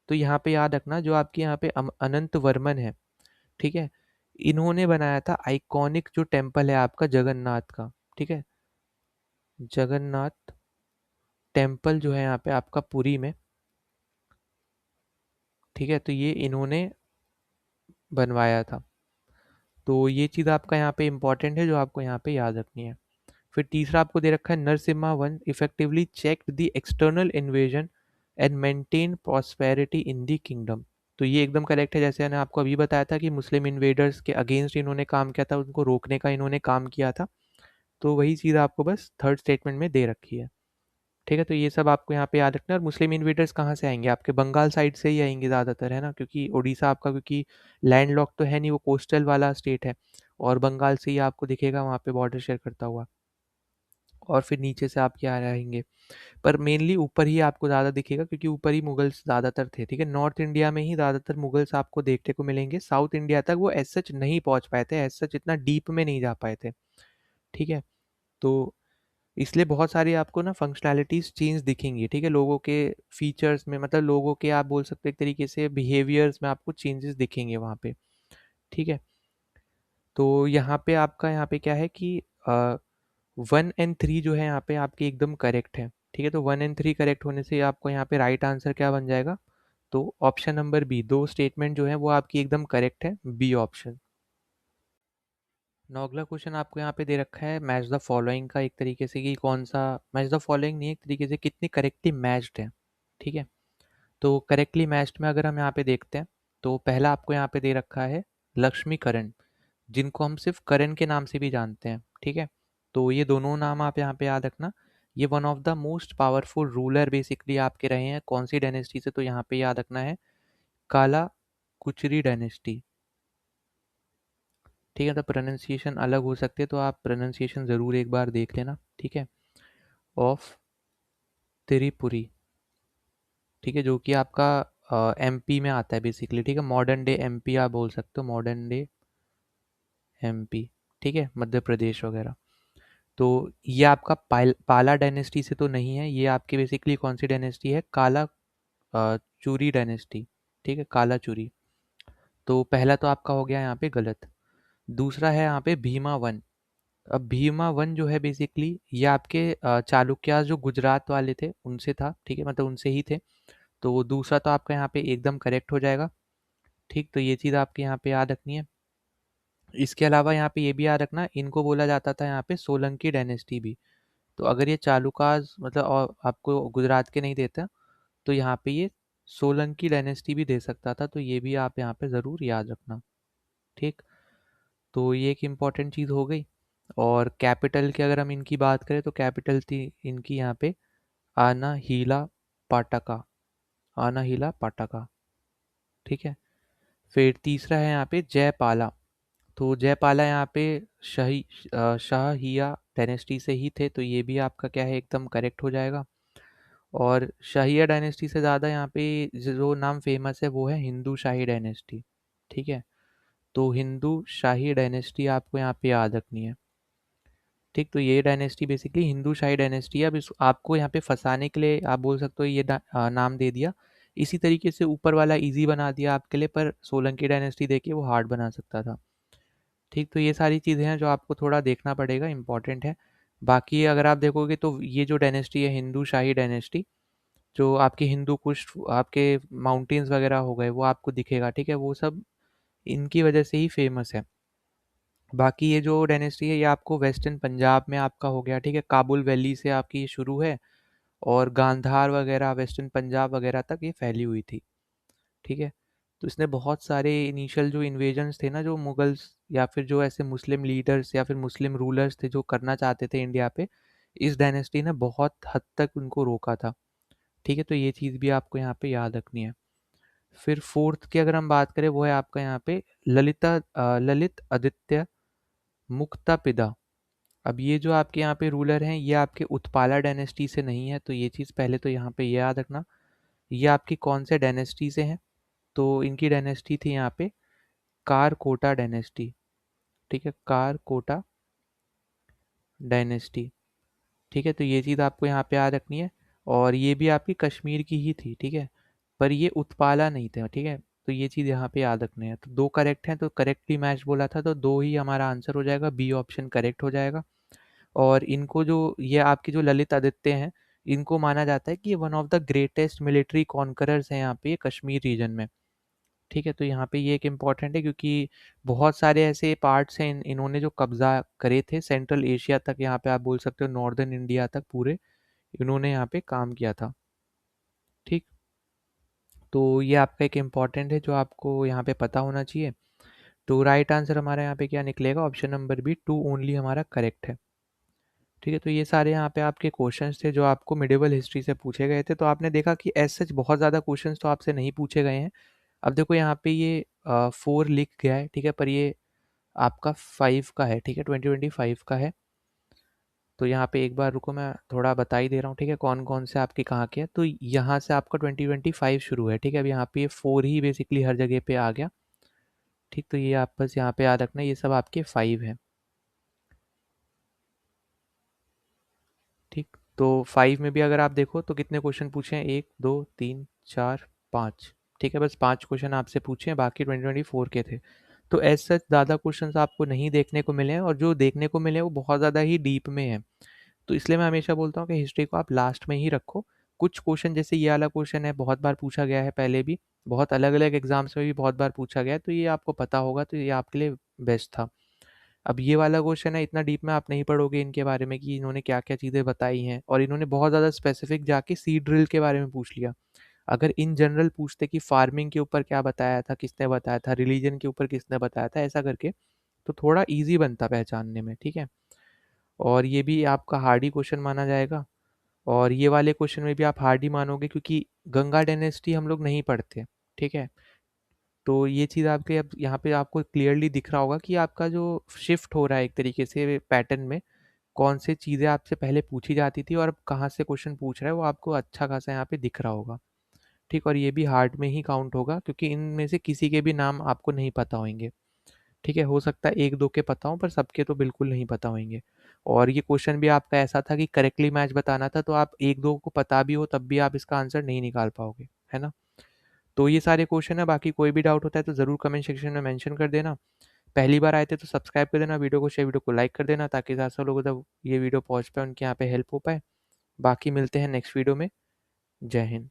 तो यहाँ पे याद रखना जो आपके यहाँ पे अनंत वर्मन है, ठीक है, इन्होंने बनाया था आइकॉनिक जो टेम्पल है आपका जगन्नाथ का। ठीक है, जगन्नाथ टेम्पल जो है यहाँ पे आपका पुरी में। ठीक है, तो ये इन्होंने बनवाया था। तो ये चीज़ आपका यहाँ पे इम्पॉर्टेंट है जो आपको यहाँ पे याद रखनी है। फिर तीसरा आपको दे रखा है Narasimha one effectively checked the external invasion and maintain prosperity in the kingdom. तो ये एकदम करेक्ट है, जैसे मैंने आपको अभी बताया था कि मुस्लिम इन्वेडर्स के अगेंस्ट इन्होंने काम किया था, उनको रोकने का इन्होंने काम किया था। तो वही चीज़ आपको बस थर्ड स्टेटमेंट में दे रखी है। ठीक है, तो ये सब आपको यहाँ पे याद रखना है। और मुस्लिम इन्वेडर्स कहाँ से आएंगे, आपके बंगाल साइड से ही आएंगे ज़्यादातर, है ना, क्योंकि उड़ीसा आपका क्योंकि लैंड लॉक तो है नहीं, वो कोस्टल वाला स्टेट है, और बंगाल से ही आपको दिखेगा वहाँ पे बॉर्डर शेयर करता हुआ। और फिर नीचे से आप क्या रहेंगे, पर मेनली ऊपर ही आपको ज़्यादा दिखेगा क्योंकि ऊपर ही मुगल्स ज़्यादातर थे। ठीक है, नॉर्थ इंडिया में ही ज़्यादातर मुगल्स आपको देखने को मिलेंगे, साउथ इंडिया तक वो एज सच नहीं पहुँच पाए थे, एज सच इतना डीप में नहीं जा पाए थे। ठीक है, तो इसलिए बहुत सारी आपको ना फंक्शनैलिटीज़ चेंज दिखेंगी। ठीक है, लोगों के फीचर्स में, मतलब लोगों के आप बोल सकते हो एक तरीके से बिहेवियर्स में आपको चेंजेस दिखेंगे वहाँ पे। ठीक है, तो यहाँ पे आपका यहाँ पे क्या है कि 1 एंड 3 जो है यहाँ पे आपके एकदम करेक्ट है। ठीक है, तो 1 एंड 3 करेक्ट होने से आपको यहाँ पे राइट आंसर क्या बन जाएगा, तो ऑप्शन नंबर बी, दो स्टेटमेंट जो है वो आपकी एकदम करेक्ट है, बी ऑप्शन। नौ अगला क्वेश्चन आपको यहाँ पे दे रखा है मैच द फॉलोइंग का, एक तरीके से कि कौन सा मैच द फॉलोइंग नहीं, एक तरीके से कितनी करेक्टली मैच्ड है। ठीक है, तो करेक्टली मैच्ड में अगर हम यहाँ पे देखते हैं तो पहला आपको यहाँ पे दे रखा है लक्ष्मी करण, जिनको हम सिर्फ करण के नाम से भी जानते हैं। ठीक है, तो ये दोनों नाम आप यहाँ पे याद रखना। ये one of the most powerful ruler basically आपके रहे हैं, कौन सी डायनेस्टी से, तो यहाँ पे याद रखना है काला कुचरी डायनेस्टी। ठीक है, तो प्रोनाउंसिएशन अलग हो सकते हैं, तो आप प्रोनाउंसिएशन ज़रूर एक बार देख लेना। ठीक है, ऑफ त्रिपुरी। ठीक है, जो कि आपका एमपी में आता है बेसिकली। ठीक है, मॉडर्न डे एमपी आप बोल सकते हो, मॉडर्न डे एमपी। ठीक है, मध्य प्रदेश वगैरह। तो ये आपका पाला डायनेस्टी से तो नहीं है, ये आपकी बेसिकली कौन सी डायनेस्टी है, काला चूरी डायनेस्टी। ठीक है, काला चूरी। तो पहला तो आपका हो गया यहाँ पे गलत। दूसरा है यहाँ पे भीमा वन। अब भीमा वन जो है बेसिकली ये आपके चालुक्यास जो गुजरात वाले थे उनसे था। ठीक है, मतलब उनसे ही थे। तो दूसरा तो आपका यहाँ पे एकदम करेक्ट हो जाएगा। ठीक, तो ये चीज़ आपके यहाँ पे याद रखनी है। इसके अलावा यहाँ पे ये भी याद रखना, इनको बोला जाता था यहाँ पे सोलंकी डायनेस्टी भी। तो अगर ये चालुकाज मतलब और आपको गुजरात के नहीं देता, तो यहाँ पे ये सोलंकी डायनेस्टी भी दे सकता था, तो ये भी आप यहाँ पे ज़रूर याद रखना। ठीक, तो ये एक इम्पॉर्टेंट चीज़ हो गई। और कैपिटल की अगर हम इनकी बात करें तो कैपिटल थी इनकी यहाँ पे आना हीला पाटका, आना हीला पाटका। ठीक है, फिर तीसरा है यहाँ पे जयपाला। तो जयपाला यहाँ पे शाहिया डायनेस्टी से ही थे, तो ये भी आपका क्या है, एकदम करेक्ट हो जाएगा। और शाहिया डायनेस्टी से ज़्यादा यहाँ पे जो नाम फेमस है वो है हिंदू शाही डायनेस्टी। ठीक है, तो हिंदू शाही डायनेस्टी आपको यहाँ पे याद रखनी है। ठीक, तो ये डायनेस्टी बेसिकली हिंदू शाही डायनेस्टी है। अब इस आपको यहाँ पे फंसाने के लिए आप बोल सकते हो ये नाम दे दिया, इसी तरीके से ऊपर वाला इजी बना दिया आपके लिए, पर सोलंकी डायनेस्टी देके वो हार्ड बना सकता था। ठीक, तो ये सारी चीज़ें हैं जो आपको थोड़ा देखना पड़ेगा, इंपॉर्टेंट है। बाकी अगर आप देखोगे तो ये जो डायनेस्टी है हिंदू शाही डायनेस्टी, जो आपके हिंदू कुश आपके माउंटेन्स वगैरह हो गए वो आपको दिखेगा। ठीक है, वो सब इनकी वजह से ही फेमस है। बाकी ये जो डायनेस्टी है ये आपको वेस्टर्न पंजाब में आपका हो गया। ठीक है, काबुल वैली से आपकी ये शुरू है और गांधार वगैरह वेस्टर्न पंजाब वगैरह तक ये फैली हुई थी। ठीक है, तो इसने बहुत सारे इनिशियल जो इन्वेजन्स थे ना, जो मुगल्स या फिर जो ऐसे मुस्लिम लीडर्स या फिर मुस्लिम रूलर्स थे जो करना चाहते थे इंडिया पे, इस डायनेस्टी ने बहुत हद तक उनको रोका था। ठीक है, तो ये चीज़ भी आपको यहाँ पे याद रखनी है। फिर फोर्थ की अगर हम बात करें वो है आपका यहाँ पे ललित आदित्य मुक्तापिदा। अब ये जो आपके यहाँ पे रूलर हैं ये आपके उत्पाला डायनेस्टी से नहीं है, तो ये चीज़ पहले तो यहाँ पे ये याद रखना। ये आपकी कौन से डायनेस्टी से हैं, तो इनकी डायनेस्टी थी यहाँ पे कारकोटा डायनेस्टी। ठीक है, कारकोटा डायनेस्टी। ठीक है, तो ये चीज़ आपको यहाँ पे याद रखनी है। और ये भी आपकी कश्मीर की ही थी। ठीक है, पर ये उत्पाला नहीं थे। ठीक है, तो ये चीज़ यहाँ पे याद रखनी है। तो दो करेक्ट हैं, तो करेक्टली मैच बोला था, तो दो ही हमारा आंसर हो जाएगा, बी ऑप्शन करेक्ट हो जाएगा। और इनको जो ये आपकी जो ललित आदित्य हैं, इनको माना जाता है कि ये one of the greatest military conquerors हैं यहाँ पे कश्मीर रीजन में। ठीक है, तो यहाँ पे ये एक इम्पॉर्टेंट है क्योंकि बहुत सारे ऐसे पार्ट्स हैं इन्होंने जो कब्जा करे थे सेंट्रल एशिया तक, यहाँ पे आप बोल सकते हो नॉर्दर्न इंडिया तक पूरे इन्होंने यहाँ पे काम किया था। ठीक, तो ये आपका एक इम्पॉर्टेंट है जो आपको यहाँ पे पता होना चाहिए। तो राइट आंसर हमारा यहाँ पे क्या निकलेगा, option number B, two only हमारा करेक्ट है। ठीक है, तो ये सारे यहाँ पे आपके क्वेश्चंस थे जो आपको मिडिवल हिस्ट्री से पूछे गए थे। तो आपने देखा कि एज सच बहुत ज़्यादा क्वेश्चंस तो आपसे नहीं पूछे गए हैं। अब देखो यहाँ पे ये 4 लिख गया है। ठीक है, पर ये आपका 5 का है। ठीक है, 2025 का है। तो यहाँ पे एक बार रुको, मैं थोड़ा बता ही दे रहा हूँ। ठीक है, कौन कौन से आपके कहाँ के हैं। तो यहाँ से आपका 2025 शुरू है। ठीक है, अब यहाँ पे ये 4 ही बेसिकली हर जगह पे आ गया। ठीक, तो ये आप बस यहाँ पे याद रखना, ये सब आपके 5 हैं। ठीक, तो 5 में भी अगर आप देखो तो कितने क्वेश्चन पूछे हैं, 1 2 3 4 5। ठीक है, बस 5 क्वेश्चन आपसे पूछे हैं, बाकी 2024 के थे। तो एज सच ज़्यादा क्वेश्चंस आपको नहीं देखने को मिले हैं, और जो देखने को मिले हैं वो बहुत ज़्यादा ही डीप में है। तो इसलिए मैं हमेशा बोलता हूँ कि हिस्ट्री को आप लास्ट में ही रखो, कुछ क्वेश्चन जैसे ये वाला क्वेश्चन है बहुत बार पूछा गया है पहले भी, बहुत अलग-अलग एग्ज़ाम्स में भी बहुत बार पूछा गया है, तो ये आपको पता होगा तो ये आपके लिए बेस्ट था। अब ये वाला क्वेश्चन है, इतना डीप में आप नहीं पढ़ोगे इनके बारे में कि इन्होंने क्या-क्या चीज़ें बताई हैं, और इन्होंने बहुत ज़्यादा स्पेसिफिक जाके सीड ड्रिल के बारे में पूछ लिया। अगर इन जनरल पूछते कि फार्मिंग के ऊपर क्या बताया था, किसने बताया था, रिलीजन के ऊपर किसने बताया था, ऐसा करके, तो थोड़ा ईज़ी बनता पहचानने में, ठीक है? और ये भी आपका हार्ड ही क्वेश्चन माना जाएगा, और ये वाले क्वेश्चन में भी आप हार्ड ही मानोगे क्योंकि गंगा डायनेस्टी हम लोग नहीं पढ़ते, ठीक है? तो ये चीज़ आपके अब यहाँ पे आपको क्लियरली दिख रहा होगा कि आपका जो शिफ्ट हो रहा है एक तरीके से पैटर्न में, कौन सी चीज़ें आपसे पहले पूछी जाती थी और अब कहाँ से क्वेश्चन पूछ रहा है, वो आपको अच्छा खासा यहाँ पे दिख रहा होगा। ठीक, और ये भी हार्ड में ही काउंट होगा क्योंकि इनमें से किसी के भी नाम आपको नहीं पता होंगे। ठीक है, हो सकता है 1-2 के पता हों पर सबके तो बिल्कुल नहीं पता होंगे। और ये क्वेश्चन भी आपका ऐसा था कि करेक्टली मैच बताना था, तो आप 1-2 को पता भी हो तब भी आप इसका आंसर नहीं निकाल पाओगे, है ना? तो ये सारे क्वेश्चन है, बाकी कोई भी डाउट होता है तो ज़रूर कमेंट सेक्शन में मेंशन कर देना। पहली बार आए थे तो सब्सक्राइब कर देना, वीडियो को शेयर, वीडियो को लाइक कर देना ताकि ज़्यादा लोगों तक ये वीडियो पहुँच पाए, उनके यहाँ पे हेल्प हो पाए। बाकी मिलते हैं नेक्स्ट वीडियो में। जय हिंद।